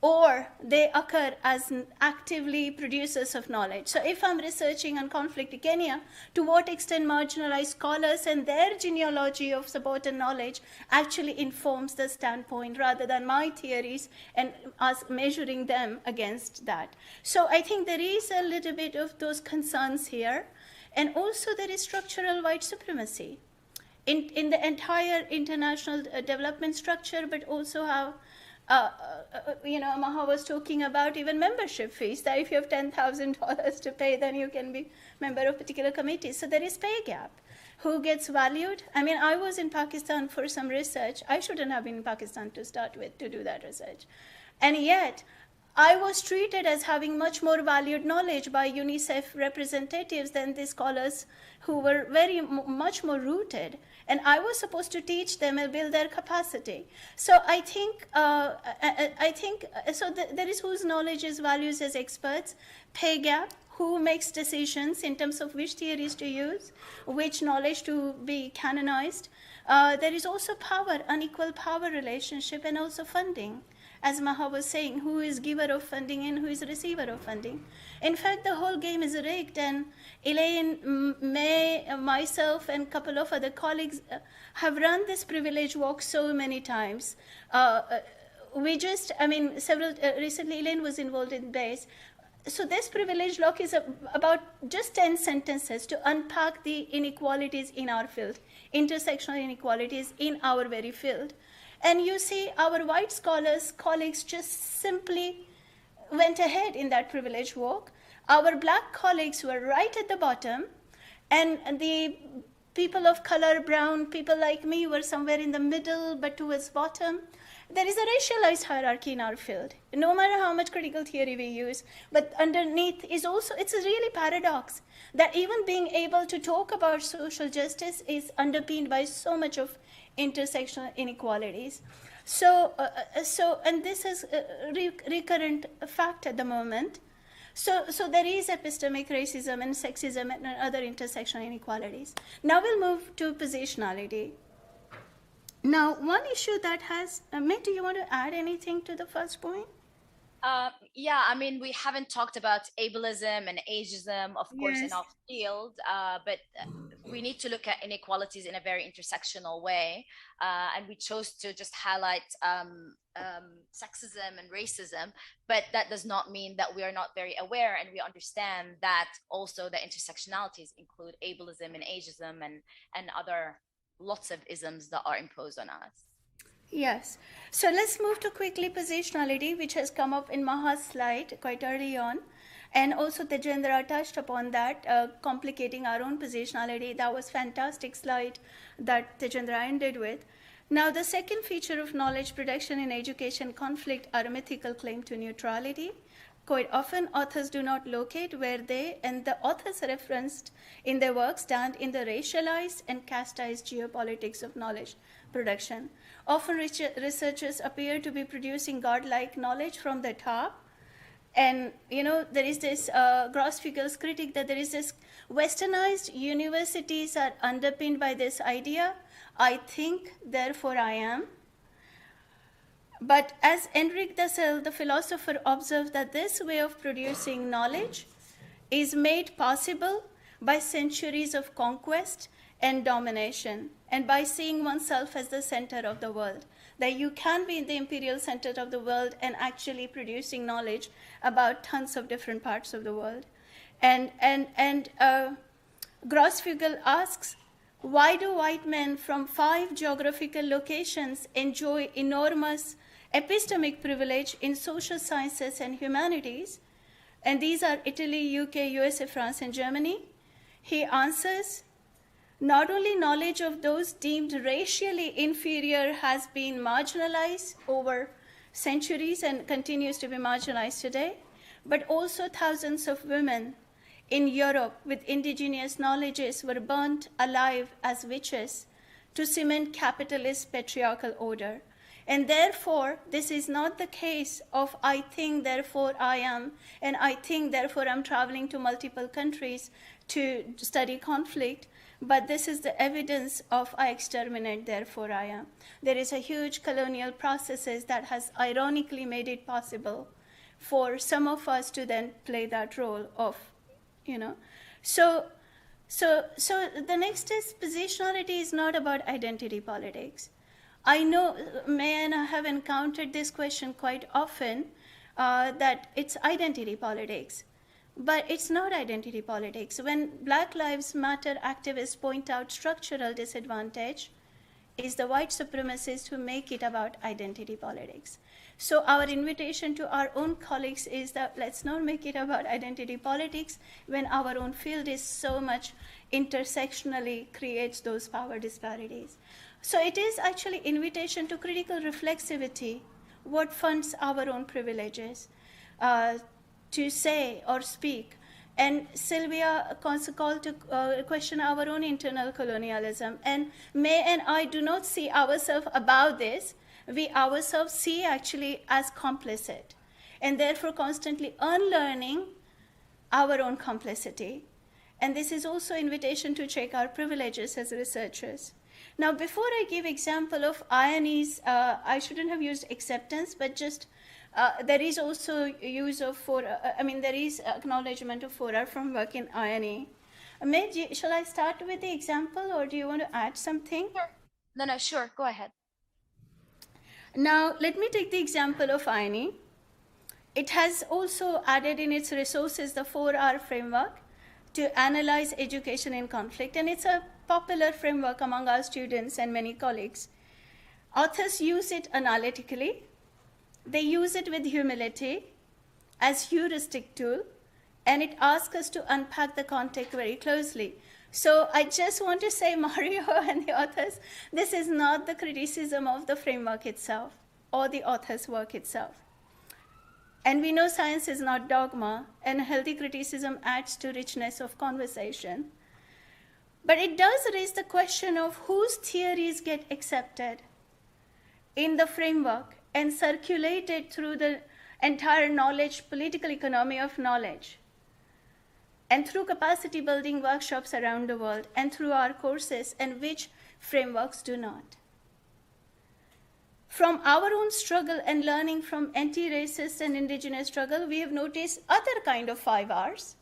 or they occur as actively producers of knowledge? So if I'm researching on conflict in Kenya, to what extent marginalized scholars and their genealogy of support and knowledge actually informs the standpoint rather than my theories and us measuring them against that? So I think there is a little bit of those concerns here. And also there is structural white supremacy in the entire international development structure, but also how Maha was talking about even membership fees, that if you have $10,000 to pay, then you can be member of particular committees. So there is pay gap. Who gets valued? I mean, I was in Pakistan for some research. I shouldn't have been in Pakistan to start with to do that research. And yet, I was treated as having much more valued knowledge by UNICEF representatives than the scholars who were very much more rooted. And I was supposed to teach them and build their capacity. So I think, there is whose knowledge is valued as experts, pay gap, who makes decisions in terms of which theories to use, which knowledge to be canonized. There is also power, unequal power relationship, and also funding. As Maha was saying, who is giver of funding and who is receiver of funding. In fact, the whole game is rigged, and Elaine, May, myself, and a couple of other colleagues have run this privilege walk so many times. Recently Elaine was involved in BASE. So this privilege walk is about just 10 sentences to unpack the inequalities in our field, intersectional inequalities in our very field. And you see our white scholars, colleagues just simply went ahead in that privilege walk. Our black colleagues were right at the bottom, and the people of color, brown, people like me were somewhere in the middle, but towards bottom. There is a racialized hierarchy in our field, no matter how much critical theory we use. But underneath is also, it's a really paradox that even being able to talk about social justice is underpinned by so much of intersectional inequalities. So and this is a recurrent fact at the moment. So there is epistemic racism and sexism and other intersectional inequalities. Now we'll move to positionality. Now, one issue that has, May, do you want to add anything to the first point? Yeah, I mean, we haven't talked about ableism and ageism, of course, in our field, but we need to look at inequalities in a very intersectional way. And we chose to just highlight sexism and racism, but that does not mean that we are not very aware and we understand that also the intersectionalities include ableism and ageism and other lots of isms that are imposed on us. Yes. So let's move to quickly positionality, which has come up in Maha's slide quite early on. And also Tejendra touched upon that, complicating our own positionality. That was fantastic slide that Tejendra ended with. Now, the second feature of knowledge production in education conflict are a mythical claim to neutrality. Quite often, authors do not locate where they and the authors referenced in their work stand in the racialized and casteized geopolitics of knowledge production. Often, researchers appear to be producing godlike knowledge from the top. And, you know, there is this Gross-Figels critique that there is this westernized universities are underpinned by this idea, I think, therefore I am. But as Enric Dussel, the philosopher, observed that this way of producing knowledge is made possible by centuries of conquest and domination, and by seeing oneself as the center of the world. That you can be in the imperial center of the world and actually producing knowledge about tons of different parts of the world. And Gross-Figel asks, why do white men from 5 geographical locations enjoy enormous epistemic privilege in social sciences and humanities? And these are Italy, UK, USA, France, and Germany. He answers, not only knowledge of those deemed racially inferior has been marginalized over centuries and continues to be marginalized today, but also thousands of women in Europe with indigenous knowledges were burnt alive as witches to cement capitalist patriarchal order. And therefore, this is not the case of I think, therefore I am, and I think, therefore I'm traveling to multiple countries to study conflict, but this is the evidence of I exterminate, therefore I am. There is a huge colonial processes that has ironically made it possible for some of us to then play that role of, you know. So the next is positionality is not about identity politics. I know May and I have encountered this question quite often, that it's identity politics. But it's not identity politics. When Black Lives Matter activists point out structural disadvantage, it's the white supremacists who make it about identity politics. So our invitation to our own colleagues is that let's not make it about identity politics when our own field is so much intersectionally creates those power disparities. So it is actually invitation to critical reflexivity, what funds our own privileges, to say or speak. And Sylvia called to question our own internal colonialism. And May and I do not see ourselves about this. We ourselves see actually as complicit, and therefore constantly unlearning our own complicity. And this is also invitation to check our privileges as researchers. Now, before I give example of ironies, I shouldn't have used acceptance, but just there is also use of there is acknowledgement of 4R from work in irony. May, shall I start with the example, or do you want to add something? Sure. No, sure, go ahead. Now, let me take the example of irony. It has also added in its resources the 4R framework to analyze education in conflict, and it's a popular framework among our students and many colleagues. Authors use it analytically. They use it with humility as heuristic tool, and it asks us to unpack the context very closely. So I just want to say, Mario and the authors, this is not the criticism of the framework itself or the author's work itself. And we know science is not dogma, and healthy criticism adds to richness of conversation. But it does raise the question of whose theories get accepted in the framework and circulated through the entire knowledge, political economy of knowledge, and through capacity building workshops around the world, and through our courses, and which frameworks do not. From our own struggle and learning from anti-racist and indigenous struggle, we have noticed other kind of 5Rs.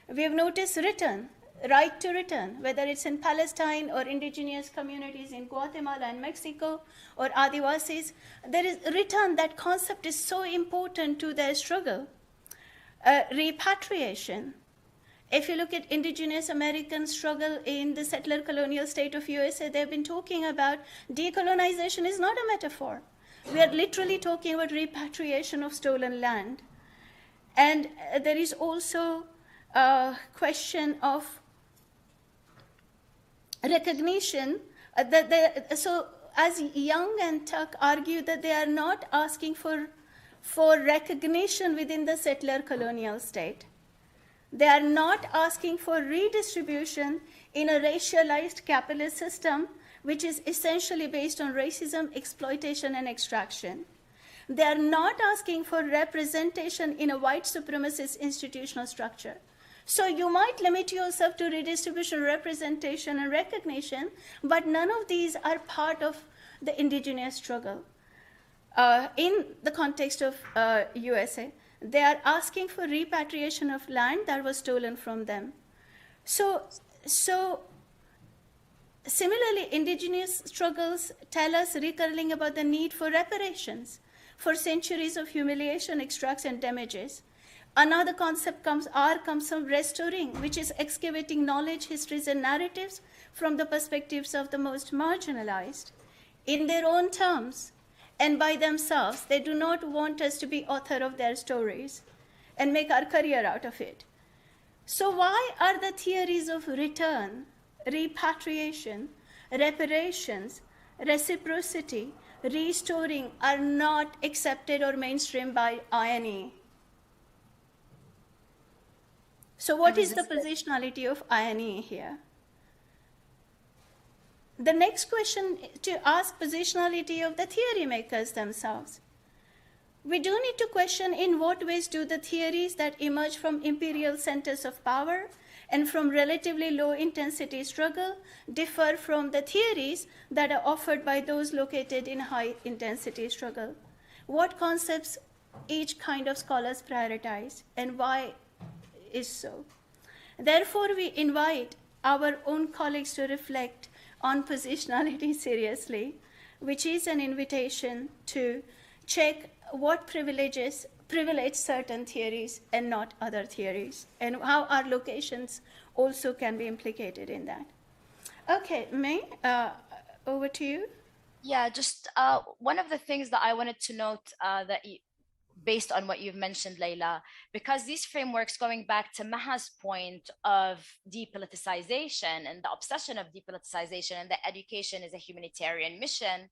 We have noticed written, right to return, whether it's in Palestine or indigenous communities in Guatemala and Mexico or Adivasis. There is return, that concept is so important to their struggle. Repatriation, If you look at indigenous American struggle in the settler colonial state of USA, they've been talking about decolonization is not a metaphor. We are literally talking about repatriation of stolen land. And there is also a question of recognition. So as Young and Tuck argue that they are not asking for recognition within the settler colonial state. They are not asking for redistribution in a racialized capitalist system, which is essentially based on racism, exploitation, and extraction. They are not asking for representation in a white supremacist institutional structure. So you might limit yourself to redistribution, representation, and recognition, but none of these are part of the indigenous struggle. In the context of USA, they are asking for repatriation of land that was stolen from them. So similarly, indigenous struggles tell us recurring about the need for reparations for centuries of humiliation, extraction, and damages. Another concept comes from restoring, which is excavating knowledge, histories, and narratives from the perspectives of the most marginalized. In their own terms, and by themselves, they do not want us to be author of their stories and make our career out of it. So why are the theories of return, repatriation, reparations, reciprocity, restoring are not accepted or mainstreamed by INE? So what is the positionality of INE here? The next question to ask positionality of the theory makers themselves. We do need to question in what ways do the theories that emerge from imperial centers of power and from relatively low intensity struggle differ from the theories that are offered by those located in high intensity struggle. What concepts each kind of scholars prioritize and why is so? Therefore, we invite our own colleagues to reflect on positionality seriously, which is an invitation to check what privilege certain theories and not other theories, and how our locations also can be implicated in that. Okay, May, over to you. Yeah, just one of the things that I wanted to note based on what you've mentioned, Leila, because these frameworks, going back to Maha's point of depoliticization and the obsession of depoliticization and that education is a humanitarian mission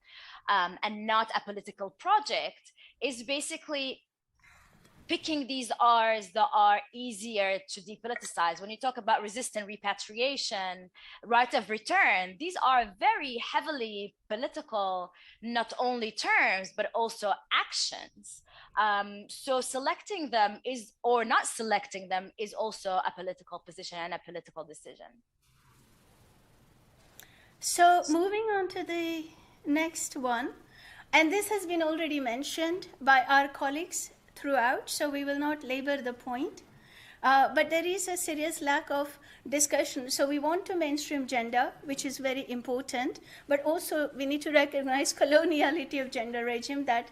and not a political project, is basically picking these R's that are easier to depoliticize. When you talk about resistant repatriation, right of return, these are very heavily political, not only terms, but also actions. So selecting them is, or not selecting them, is also a political position and a political decision. So moving on to the next one, and this has been already mentioned by our colleagues throughout, so we will not labor the point. But there is a serious lack of discussion. So we want to mainstream gender, which is very important, but also we need to recognize coloniality of gender regime that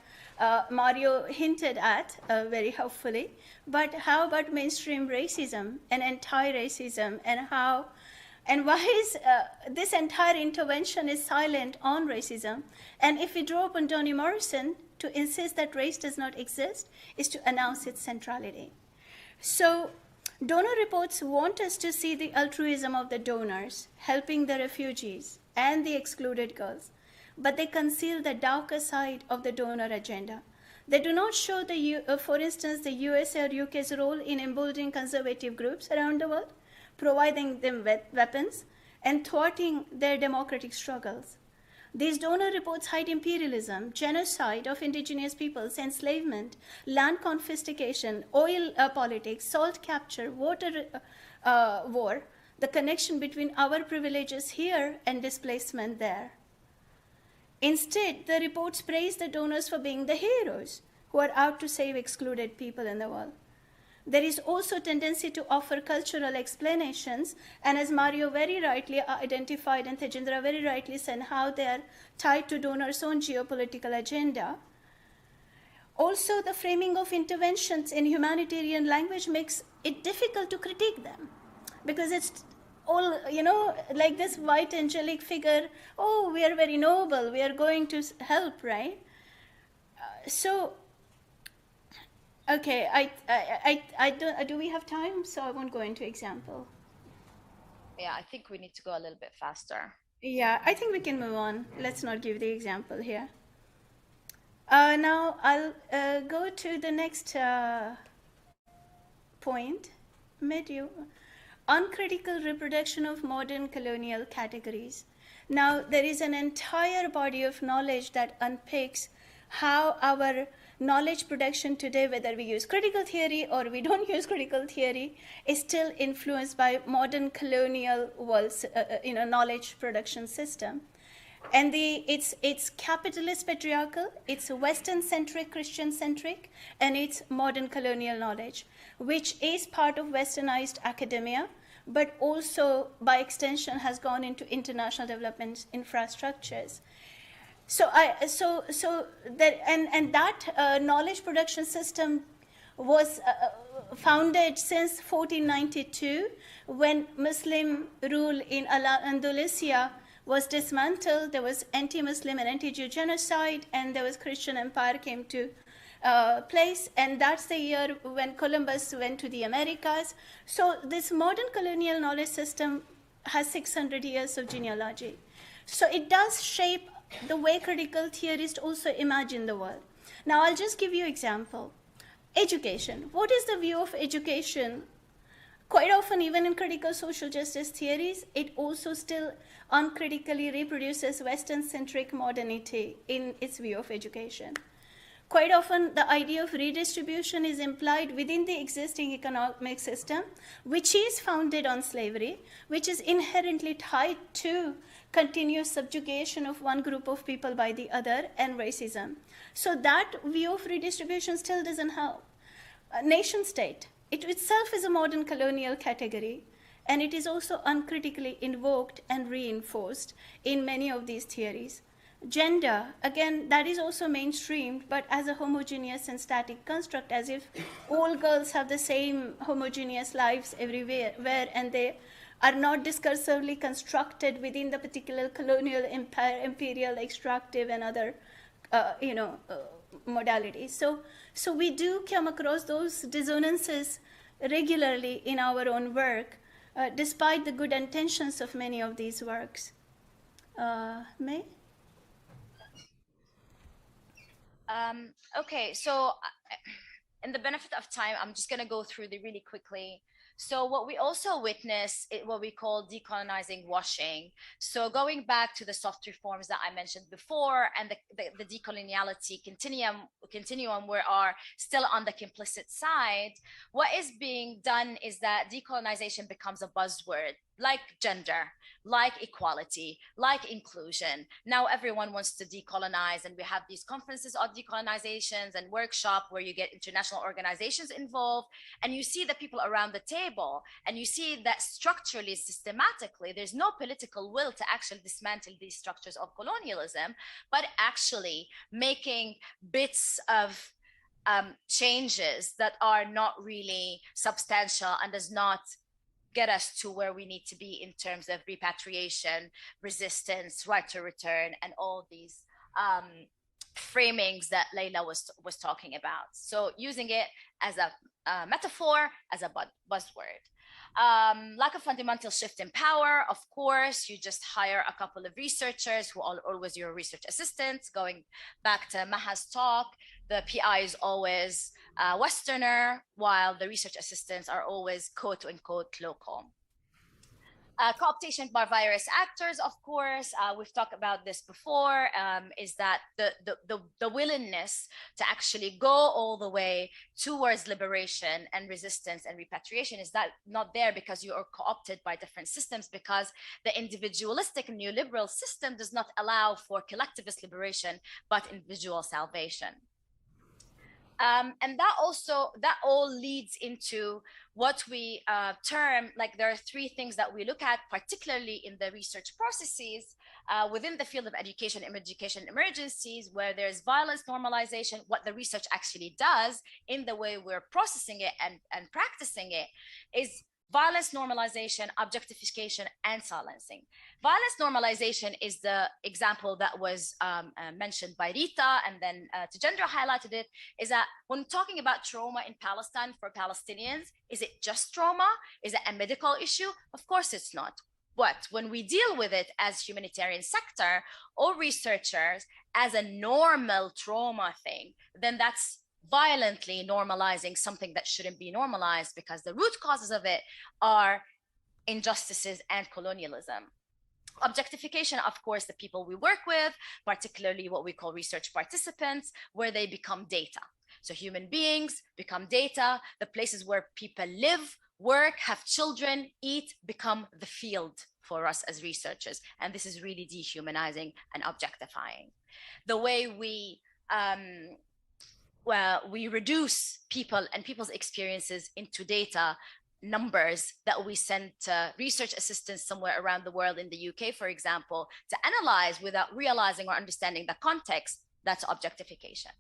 Mario hinted at very helpfully. But how about mainstream racism and anti-racism, and why is this entire intervention is silent on racism? And if we draw upon Toni Morrison to insist that race does not exist, is to announce its centrality. So donor reports want us to see the altruism of the donors, helping the refugees and the excluded girls, but they conceal the darker side of the donor agenda. They do not show, for instance, the USA or UK's role in emboldening conservative groups around the world, providing them weapons, and thwarting their democratic struggles. These donor reports hide imperialism, genocide of indigenous peoples, enslavement, land confiscation, oil politics, salt capture, water war, the connection between our privileges here and displacement there. Instead, the reports praise the donors for being the heroes who are out to save excluded people in the world. There is also a tendency to offer cultural explanations, and as Mario very rightly identified and Tejendra very rightly said, how they are tied to donors' own geopolitical agenda. Also, the framing of interventions in humanitarian language makes it difficult to critique them. because it's all, you know, like this white angelic figure, oh, we are very noble, we are going to help, right? So, okay, I don't, do we have time? So I won't go into example. Yeah, I think we need to go a little bit faster. Yeah, I think we can move on. Let's not give the example here. Now I'll go to the next point, uncritical reproduction of modern colonial categories. Now, there is an entire body of knowledge that unpicks how our knowledge production today, whether we use critical theory or we don't use critical theory, is still influenced by modern colonial world's knowledge production system. And it's capitalist patriarchal, it's Western-centric, Christian-centric, and it's modern colonial knowledge, which is part of Westernized academia, but also by extension has gone into international development infrastructures. So that knowledge production system was founded since 1492, when Muslim rule in Andalusia was dismantled. There was anti-Muslim and anti-Jew genocide, and there was Christian empire came to place, and that's the year when Columbus went to the Americas. So this modern colonial knowledge system has 600 years of genealogy. So it does shape the way critical theorists also imagine the world. Now I'll just give you an example. Education. What is the view of education? Quite often, even in critical social justice theories, it also still uncritically reproduces Western-centric modernity in its view of education. Quite often, the idea of redistribution is implied within the existing economic system, which is founded on slavery, which is inherently tied to continuous subjugation of one group of people by the other, and racism. So that view of redistribution still doesn't help. Nation state. It itself is a modern colonial category, and it is also uncritically invoked and reinforced in many of these theories. Gender, again, that is also mainstreamed, but as a homogeneous and static construct, as if all girls have the same homogeneous lives everywhere, and they are not discursively constructed within the particular colonial, imperial, extractive, and other, modalities. So we do come across those dissonances regularly in our own work, despite the good intentions of many of these works. May? Okay, so in the benefit of time, I'm just going to go through the really quickly. So what we also witness is what we call decolonizing washing. So going back to the soft reforms that I mentioned before, and the decoloniality continuum we are still on the complicit side, what is being done is that decolonization becomes a buzzword, like gender, like equality, like inclusion. Now everyone wants to decolonize, and we have these conferences on decolonizations and workshop where you get international organizations involved, and you see the people around the table, and you see that structurally, systematically, there's no political will to actually dismantle these structures of colonialism, but actually making bits of changes that are not really substantial and does not get us to where we need to be in terms of repatriation, resistance, right to return, and all these framings that Leila was talking about. So using it as a metaphor, as a buzzword. Lack of fundamental shift in power, of course, you just hire a couple of researchers who are always your research assistants. Going back to Maha's talk, the PI is always Westerner, while the research assistants are always quote unquote local. Co-optation by various actors, of course, we've talked about this before, is that the willingness to actually go all the way towards liberation and resistance and repatriation is that not there because you are co-opted by different systems, because the individualistic neoliberal system does not allow for collectivist liberation, but individual salvation. And that all leads into what we term, like there are three things that we look at, particularly in the research processes within the field of education emergencies, where there's violence normalization. What the research actually does in the way we're processing it and practicing it is violence normalization, objectification, and silencing. Violence normalization is the example that was mentioned by Rita, and then Tejendra highlighted it, is that when talking about trauma in Palestine for Palestinians, is it just trauma? Is it a medical issue? Of course it's not. But when we deal with it as humanitarian sector or researchers as a normal trauma thing, then that's violently normalizing something that shouldn't be normalized, because the root causes of it are injustices and colonialism. Objectification, of course, the people we work with, particularly what we call research participants, where they become data. So human beings become data, the places where people live, work, have children, eat, become the field for us as researchers. And this is really dehumanizing and objectifying. The way we reduce people and people's experiences into data numbers that we send to research assistants somewhere around the world, in the UK, for example, to analyze without realizing or understanding the context, that's objectification.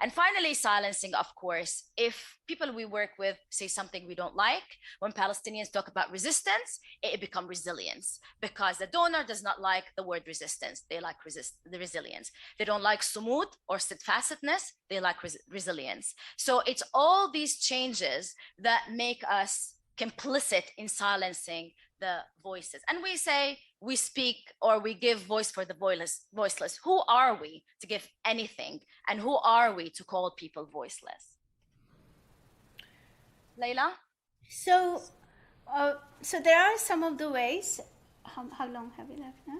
And finally, silencing, of course, if people we work with say something we don't like, when Palestinians talk about resistance, it becomes resilience, because the donor does not like the word resistance. They like the resilience. They don't like sumud or steadfastness. They like resilience. So it's all these changes that make us complicit in silencing the voices. And we say we speak or we give voice for the voiceless. Who are we to give anything? And who are we to call people voiceless? Leila? So there are some of the ways. How long have we left now?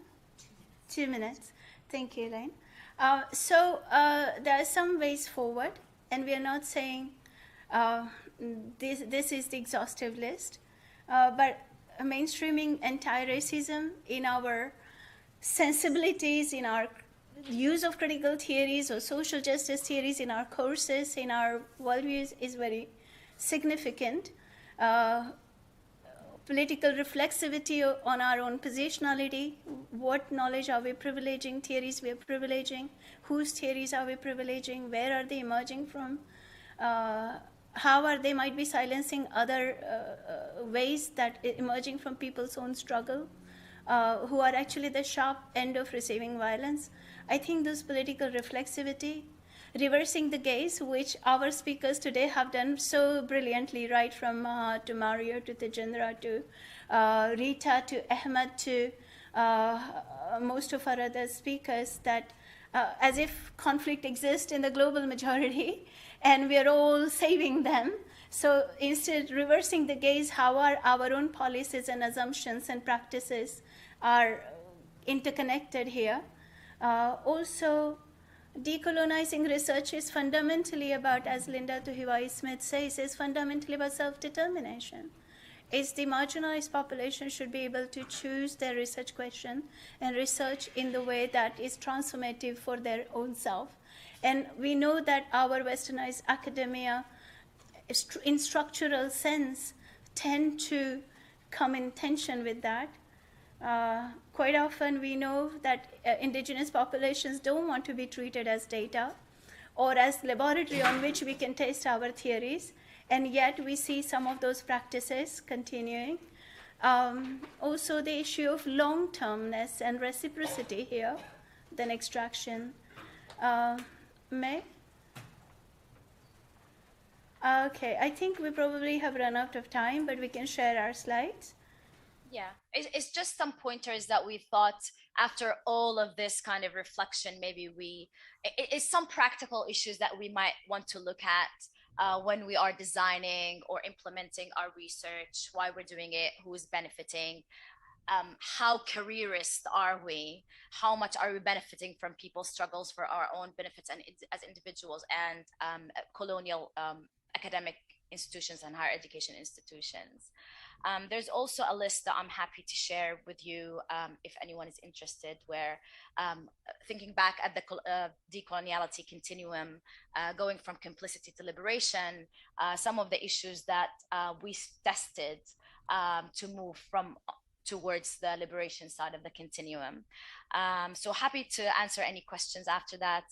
2 minutes. Thank you, Elaine. There are some ways forward, and we are not saying this is the exhaustive list, but mainstreaming anti-racism in our sensibilities, in our use of critical theories or social justice theories in our courses, in our worldviews is very significant. Political reflexivity on our own positionality, what knowledge are we privileging, theories we are privileging, whose theories are we privileging, where are they emerging from, how are they might be silencing other ways that emerging from people's own struggle, who are actually the sharp end of receiving violence. I think this political reflexivity, reversing the gaze, which our speakers today have done so brilliantly, right from to Mario, to Tejendra, to Rita, to Ahmed, to most of our other speakers, that as if conflict exists in the global majority, and we are all saving them. So instead, reversing the gaze, how are our own policies and assumptions and practices are interconnected here. Also, decolonizing research is fundamentally about, as Linda Tuhiwai Smith says, is fundamentally about self-determination. Is the marginalized population should be able to choose their research question and research in the way that is transformative for their own self. And we know that our westernized academia, in structural sense, tend to come in tension with that. Quite often we know that indigenous populations don't want to be treated as data or as laboratory on which we can test our theories, and yet we see some of those practices continuing. Also the issue of long-termness and reciprocity here, then extraction. May? Okay, I think we probably have run out of time, but we can share our slides. Yeah, it's just some pointers that we thought after all of this kind of reflection, maybe it's some practical issues that we might want to look at when we are designing or implementing our research, why we're doing it, who's benefiting, how careerist are we, how much are we benefiting from people's struggles for our own benefits and as individuals, and colonial academic institutions and higher education institutions. There's also a list that I'm happy to share with you if anyone is interested, where thinking back at the decoloniality continuum, going from complicity to liberation, some of the issues that we tested to move from towards the liberation side of the continuum. So happy to answer any questions after that.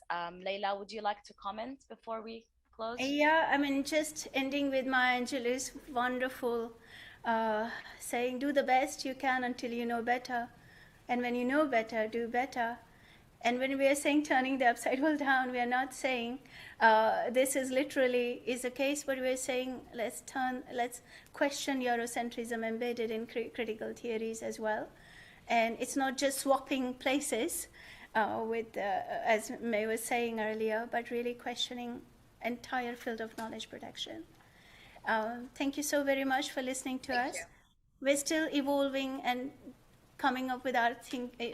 Leila, would you like to comment before we close? Yeah, I mean, just ending with Maya Angelou's wonderful saying do the best you can until you know better. And when you know better, do better. And when we are saying turning the upside world down, we are not saying this is literally is a case, but we are saying let's question Eurocentrism embedded in critical theories as well. And it's not just swapping places with, as May was saying earlier, but really questioning entire field of knowledge production. Thank you so very much for listening to us. We're still evolving and coming up with our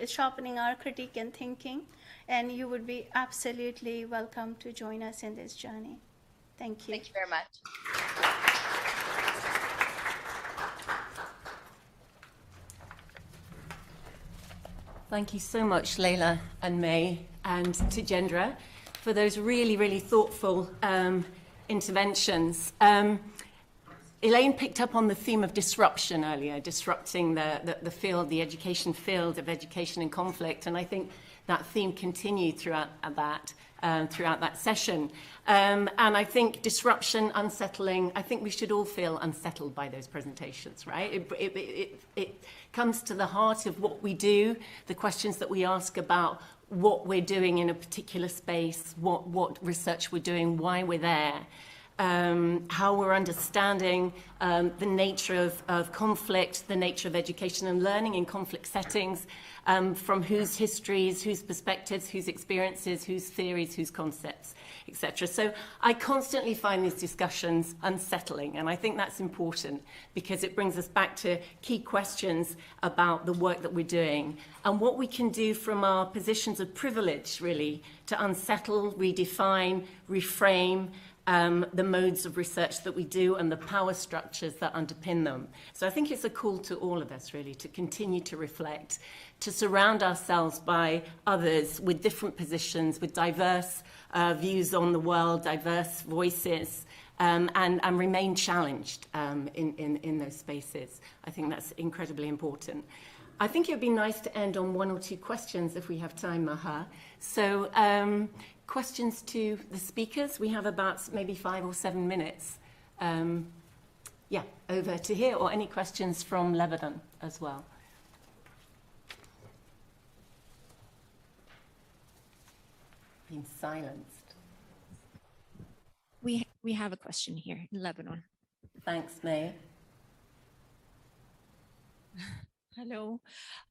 sharpening our critique and thinking, and you would be absolutely welcome to join us in this journey. Thank you. Thank you very much. Thank you so much, Leila and May and Tejendra, for those really, really thoughtful interventions. Elaine picked up on the theme of disruption earlier, disrupting the field, the education field of education and conflict, and I think that theme continued throughout that session. And I think disruption, unsettling, I think we should all feel unsettled by those presentations, right? It comes to the heart of what we do, the questions that we ask about what we're doing in a particular space, what research we're doing, why we're there. How we're understanding the nature of conflict, the nature of education and learning in conflict settings, from whose histories, whose perspectives, whose experiences, whose theories, whose concepts, etc. So I constantly find these discussions unsettling, and I think that's important because it brings us back to key questions about the work that we're doing and what we can do from our positions of privilege, really, to unsettle, redefine, reframe, the modes of research that we do and the power structures that underpin them. So I think it's a call to all of us, really, to continue to reflect, to surround ourselves by others with different positions, with diverse views on the world, diverse voices, and remain challenged in those spaces. I think that's incredibly important. I think it would be nice to end on one or two questions if we have time, Maha. So questions to the speakers. We have about maybe 5 or 7 minutes. Yeah, over to here, or any questions from Lebanon as well. Being silenced. We have a question here in Lebanon. Thanks, May. Hello.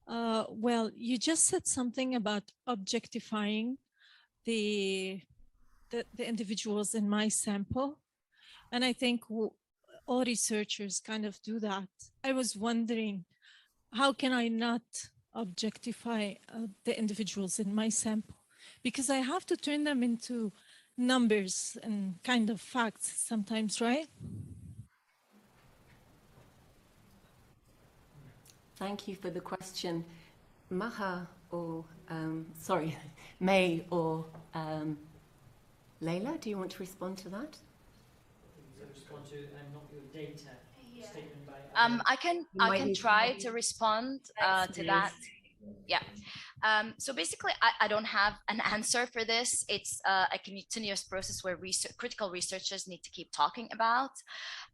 Well, you just said something about objectifying the individuals in my sample, and I think all researchers kind of do that. I was wondering, how can I not objectify the individuals in my sample? Because I have to turn them into numbers and kind of facts sometimes, right? Thank you for the question. Maha or, May or Leila, do you want to respond to that? Respond to not your data statement by. I can try to respond to that. Yeah. So basically, I don't have an answer for this. It's a continuous process where critical researchers need to keep talking about.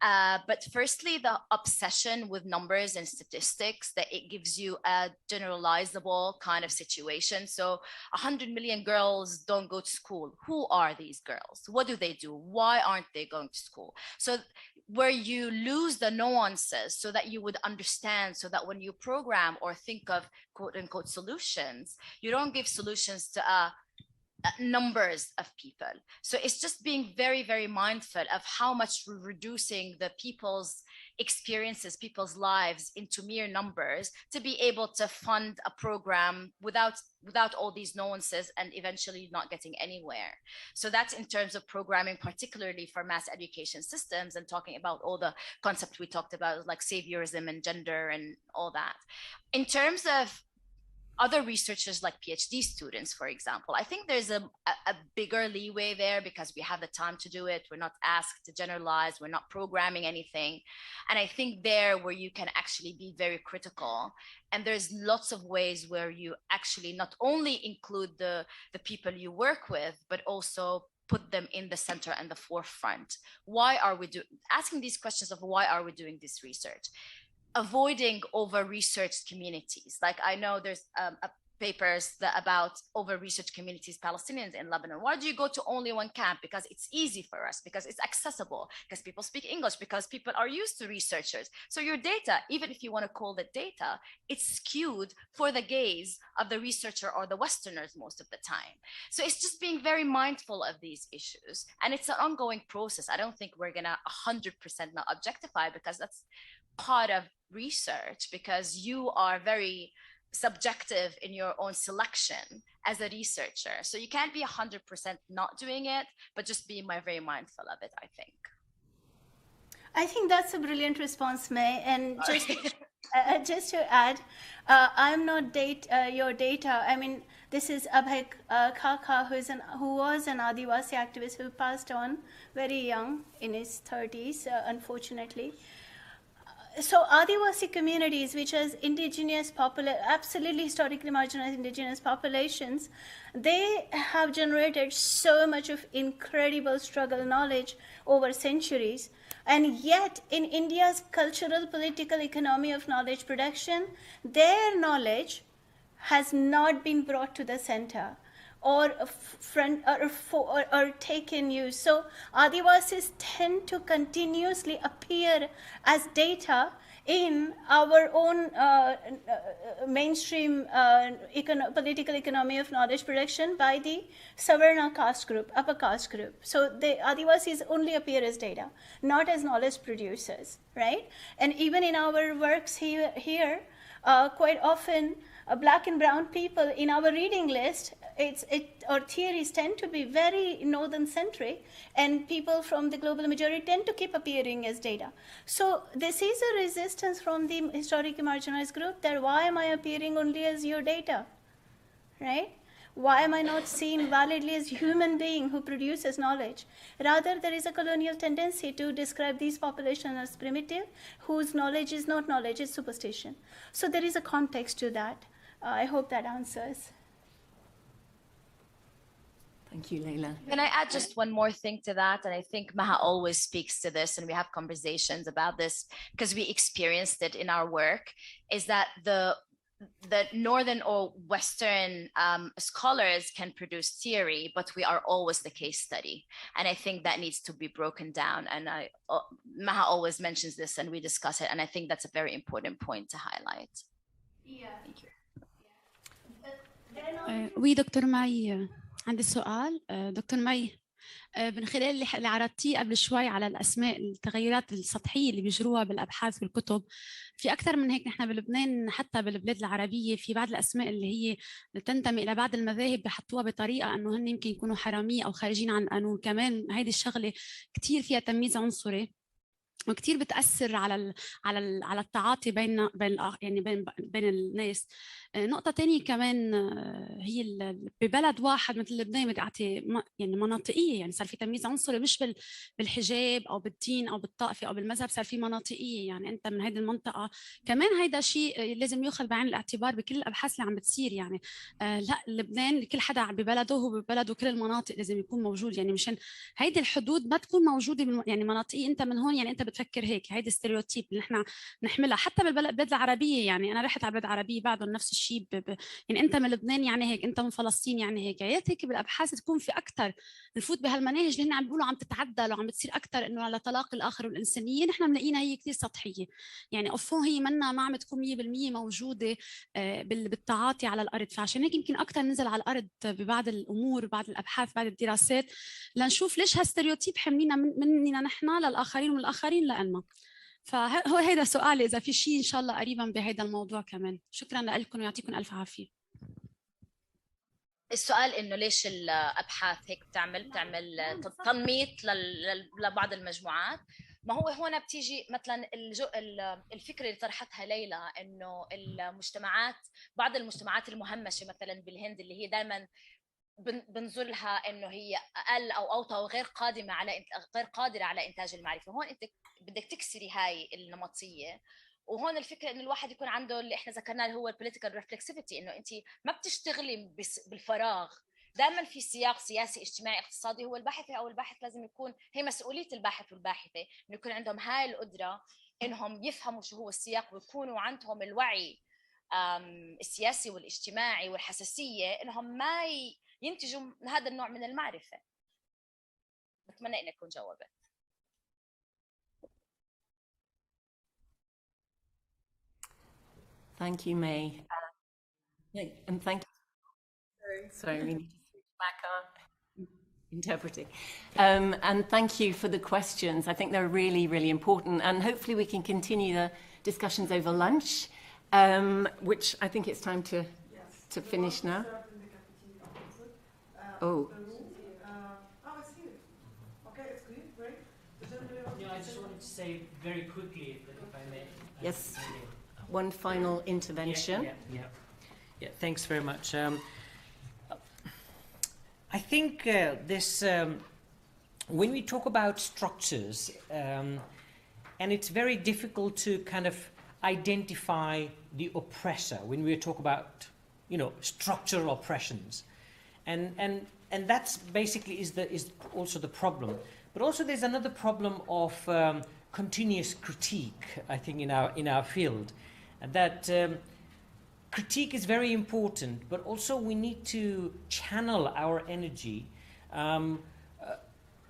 But firstly, the obsession with numbers and statistics, that it gives you a generalizable kind of situation. So 100 million girls don't go to school. Who are these girls? What do they do? Why aren't they going to school? So where you lose the nuances so that you would understand, so that when you program or think of quote unquote solutions, you don't give solutions to numbers of people. So it's just being very, very mindful of how much we're reducing the people's experiences, people's lives into mere numbers to be able to fund a program without all these nuances and eventually not getting anywhere. So that's in terms of programming, particularly for mass education systems, and talking about all the concepts we talked about, like saviorism and gender and all that. In terms of other researchers like PhD students, for example, I think there's a bigger leeway there because we have the time to do it. We're not asked to generalize. We're not programming anything. And I think there where you can actually be very critical. And there's lots of ways where you actually not only include the people you work with, but also put them in the center and the forefront. Why are we asking these questions of why are we doing this research? avoiding over-researched communities. Like I know there's papers about over-researched communities, Palestinians in Lebanon. Why do you go to only one camp? Because it's easy for us, because it's accessible, because people speak English, because people are used to researchers. So your data, even if you want to call it data, it's skewed for the gaze of the researcher or the Westerners most of the time. So it's just being very mindful of these issues. And it's an ongoing process. I don't think we're going to 100% not objectify, because that's part of research, because you are very subjective in your own selection as a researcher. So you can't be 100% not doing it, but just be very mindful of it, I think. I think that's a brilliant response, May. And just to add, I'm not your data. I mean, this is Abhay Kaka, who was an Adivasi activist who passed on very young, in his 30s, unfortunately. So Adivasi communities, which has indigenous absolutely historically marginalized indigenous populations, they have generated so much of incredible struggle knowledge over centuries. And yet in India's cultural, political economy of knowledge production, their knowledge has not been brought to the center or taken use. So Adivasis tend to continuously appear as data in our own mainstream political economy of knowledge production by the Savarna caste group, upper caste group. So the Adivasis only appear as data, not as knowledge producers, right? And even in our works here quite often, black and brown people in our reading list, our theories tend to be very northern centric, and people from the global majority tend to keep appearing as data. So this is a resistance from the historically marginalized group, that why am I appearing only as your data, right? Why am I not seen validly as human being who produces knowledge? Rather, there is a colonial tendency to describe these populations as primitive, whose knowledge is not knowledge, it's superstition. So there is a context to that. I hope that answers. Thank you, Leila. Can I add just one more thing to that? And I think Maha always speaks to this, and we have conversations about this because we experienced it in our work, is that the Northern or Western scholars can produce theory, but we are always the case study. And I think that needs to be broken down. And Maha always mentions this, and we discuss it. And I think that's a very important point to highlight. Yeah. Thank you. وي دكتور مي، عندي سؤال. دكتور مي، من خلال اللي عرضتيه قبل شوي على الأسماء، التغيرات السطحية اللي بيجروها بالأبحاث والكتب، في أكثر من هيك. نحن بلبنان حتى بالبلاد العربية في بعض الأسماء اللي هي تنتمي إلى بعض المذاهب بحطوها بطريقة أنه هن يمكن يكونوا حرامية أو خارجين عن القانون. كمان هيدي الشغلة كتير فيها تمييز عنصري، وكتير بتأثر على التعاطي بين الناس. نقطة تانية كمان هي ببلد واحد مثل لبنان بتعطي يعني مناطقية، يعني صار في تمييز عنصري مش بالحجاب أو بالدين أو بالطائفة أو بالمذهب، صار في مناطقية، يعني أنت من هذه المنطقة. كمان هيدا شيء لازم يؤخذ بعين الاعتبار بكل الأبحاث اللي عم بتصير. يعني لا، لبنان كل حدا ببلده هو ببلده، كل المناطق لازم يكون موجود. يعني مشان هيدي الحدود ما تكون موجودة يعني مناطقية، أنت من هون يعني أنت بتفكر هيك. هيدي ستيريوتيب اللي نحن نحملها حتى بالبلاد العربية. يعني أنا رحت على البلاد العربية بعدهم نفس الشيء. يعني أنت من لبنان يعني هيك، أنت من فلسطين يعني هيك. يا هيك بالأبحاث تكون في أكثر نفوت بهالمناهج اللي هن عم بيقولوا عم تتعدل وعم بتصير أكثر إنه على تلاقي الآخر والإنسانية. نحن بنلاقينا هي كثير سطحية، يعني أوفون هي ما عم تكون 100% موجودة بالتعاطي على الأرض. فعشان هيك يمكن أكثر ننزل على الأرض ببعض الأمور، بعض الأبحاث، بعض الدراسات، لنشوف ليش هالستيريوتيب حملينا مننا نحن للآخرين ومن الآخرين لنا. فهو هيدا سؤالي، إذا في شيء إن شاء الله قريبا بهيدا الموضوع كمان. شكرا لكم ويعطيكم ألف عافية. السؤال إنه ليش الأبحاث هيك بتعمل تنميط لبعض المجموعات. ما هو هون بتيجي مثلا الفكرة اللي طرحتها ليلى، إنه المجتمعات، بعض المجتمعات المهمشة مثلا بالهند اللي هي دائما بنظر لها انه هي اقل او اوطى وغير قادره على انتاج المعرفه. هون انت بدك تكسري هاي النمطيه. وهون الفكره انه الواحد يكون عنده اللي احنا ذكرناه اللي هو البوليتيكال ريفلكسيفيتي، انه انت ما بتشتغلي بالفراغ، دائما في سياق سياسي اجتماعي اقتصادي. هو الباحث او الباحث لازم يكون، هي مسؤوليه الباحث والباحثه انه يكون عندهم هاي القدره إنهم يفهموا شو هو السياق ويكونوا عندهم الوعي السياسي والاجتماعي والحساسية إنهم ما ينتجوا هذا النوع من المعرفة. أتمنى إني أكون جاوبت. Thank you, May. And thank you. Sorry, we need to switch back on interpreting. And thank you for the questions. I think they're really, really important. And hopefully we can continue the discussions over lunch, which I think it's time to finish now. Oh. Okay, it's clear, great. I just wanted to say very quickly, if I may. Yes. One final intervention. Yeah, thanks very much. I think when we talk about structures, and it's very difficult to kind of identify the oppressor when we talk about, structural oppressions, and that's basically is also the problem. But also there's another problem of continuous critique, I think, in our field, that critique is very important, but also we need to channel our energy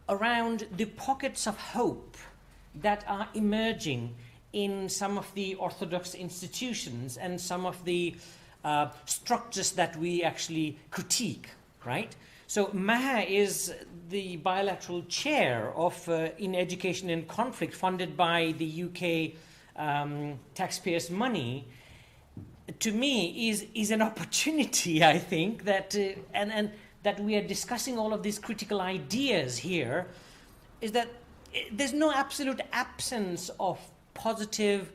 around the pockets of hope that are emerging in some of the orthodox institutions and some of the structures that we actually critique, right? So Maha is the bilateral chair of in Education and Conflict, funded by the UK taxpayers' money. To me is an opportunity, I think, that and that we are discussing all of these critical ideas here, is that there's no absolute absence of positivity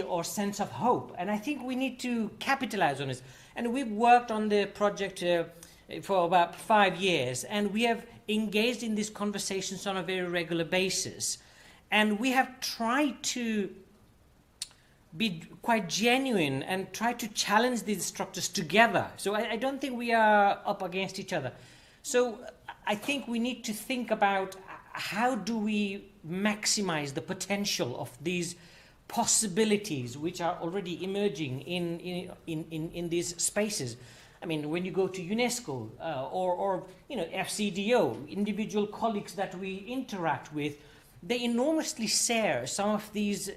or sense of hope, and I think we need to capitalize on this. And we've worked on the project for about 5 years, and we have engaged in these conversations on a very regular basis, and we have tried to be quite genuine and try to challenge these structures together. So I don't think we are up against each other. So I think we need to think about how do we maximize the potential of these possibilities which are already emerging in these spaces. I mean, when you go to UNESCO or FCDO, individual colleagues that we interact with, they enormously share some of these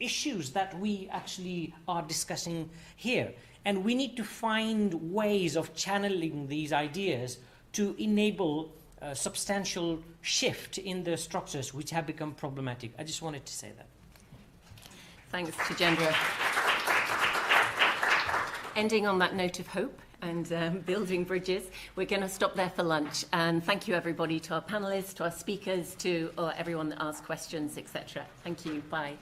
issues that we actually are discussing here. And we need to find ways of channeling these ideas to enable a substantial shift in the structures which have become problematic. I just wanted to say that. Thanks, Tejendra. Ending on that note of hope and building bridges, we're going to stop there for lunch. And thank you, everybody, to our panelists, to our speakers, to everyone that asked questions, etc. Thank you. Bye.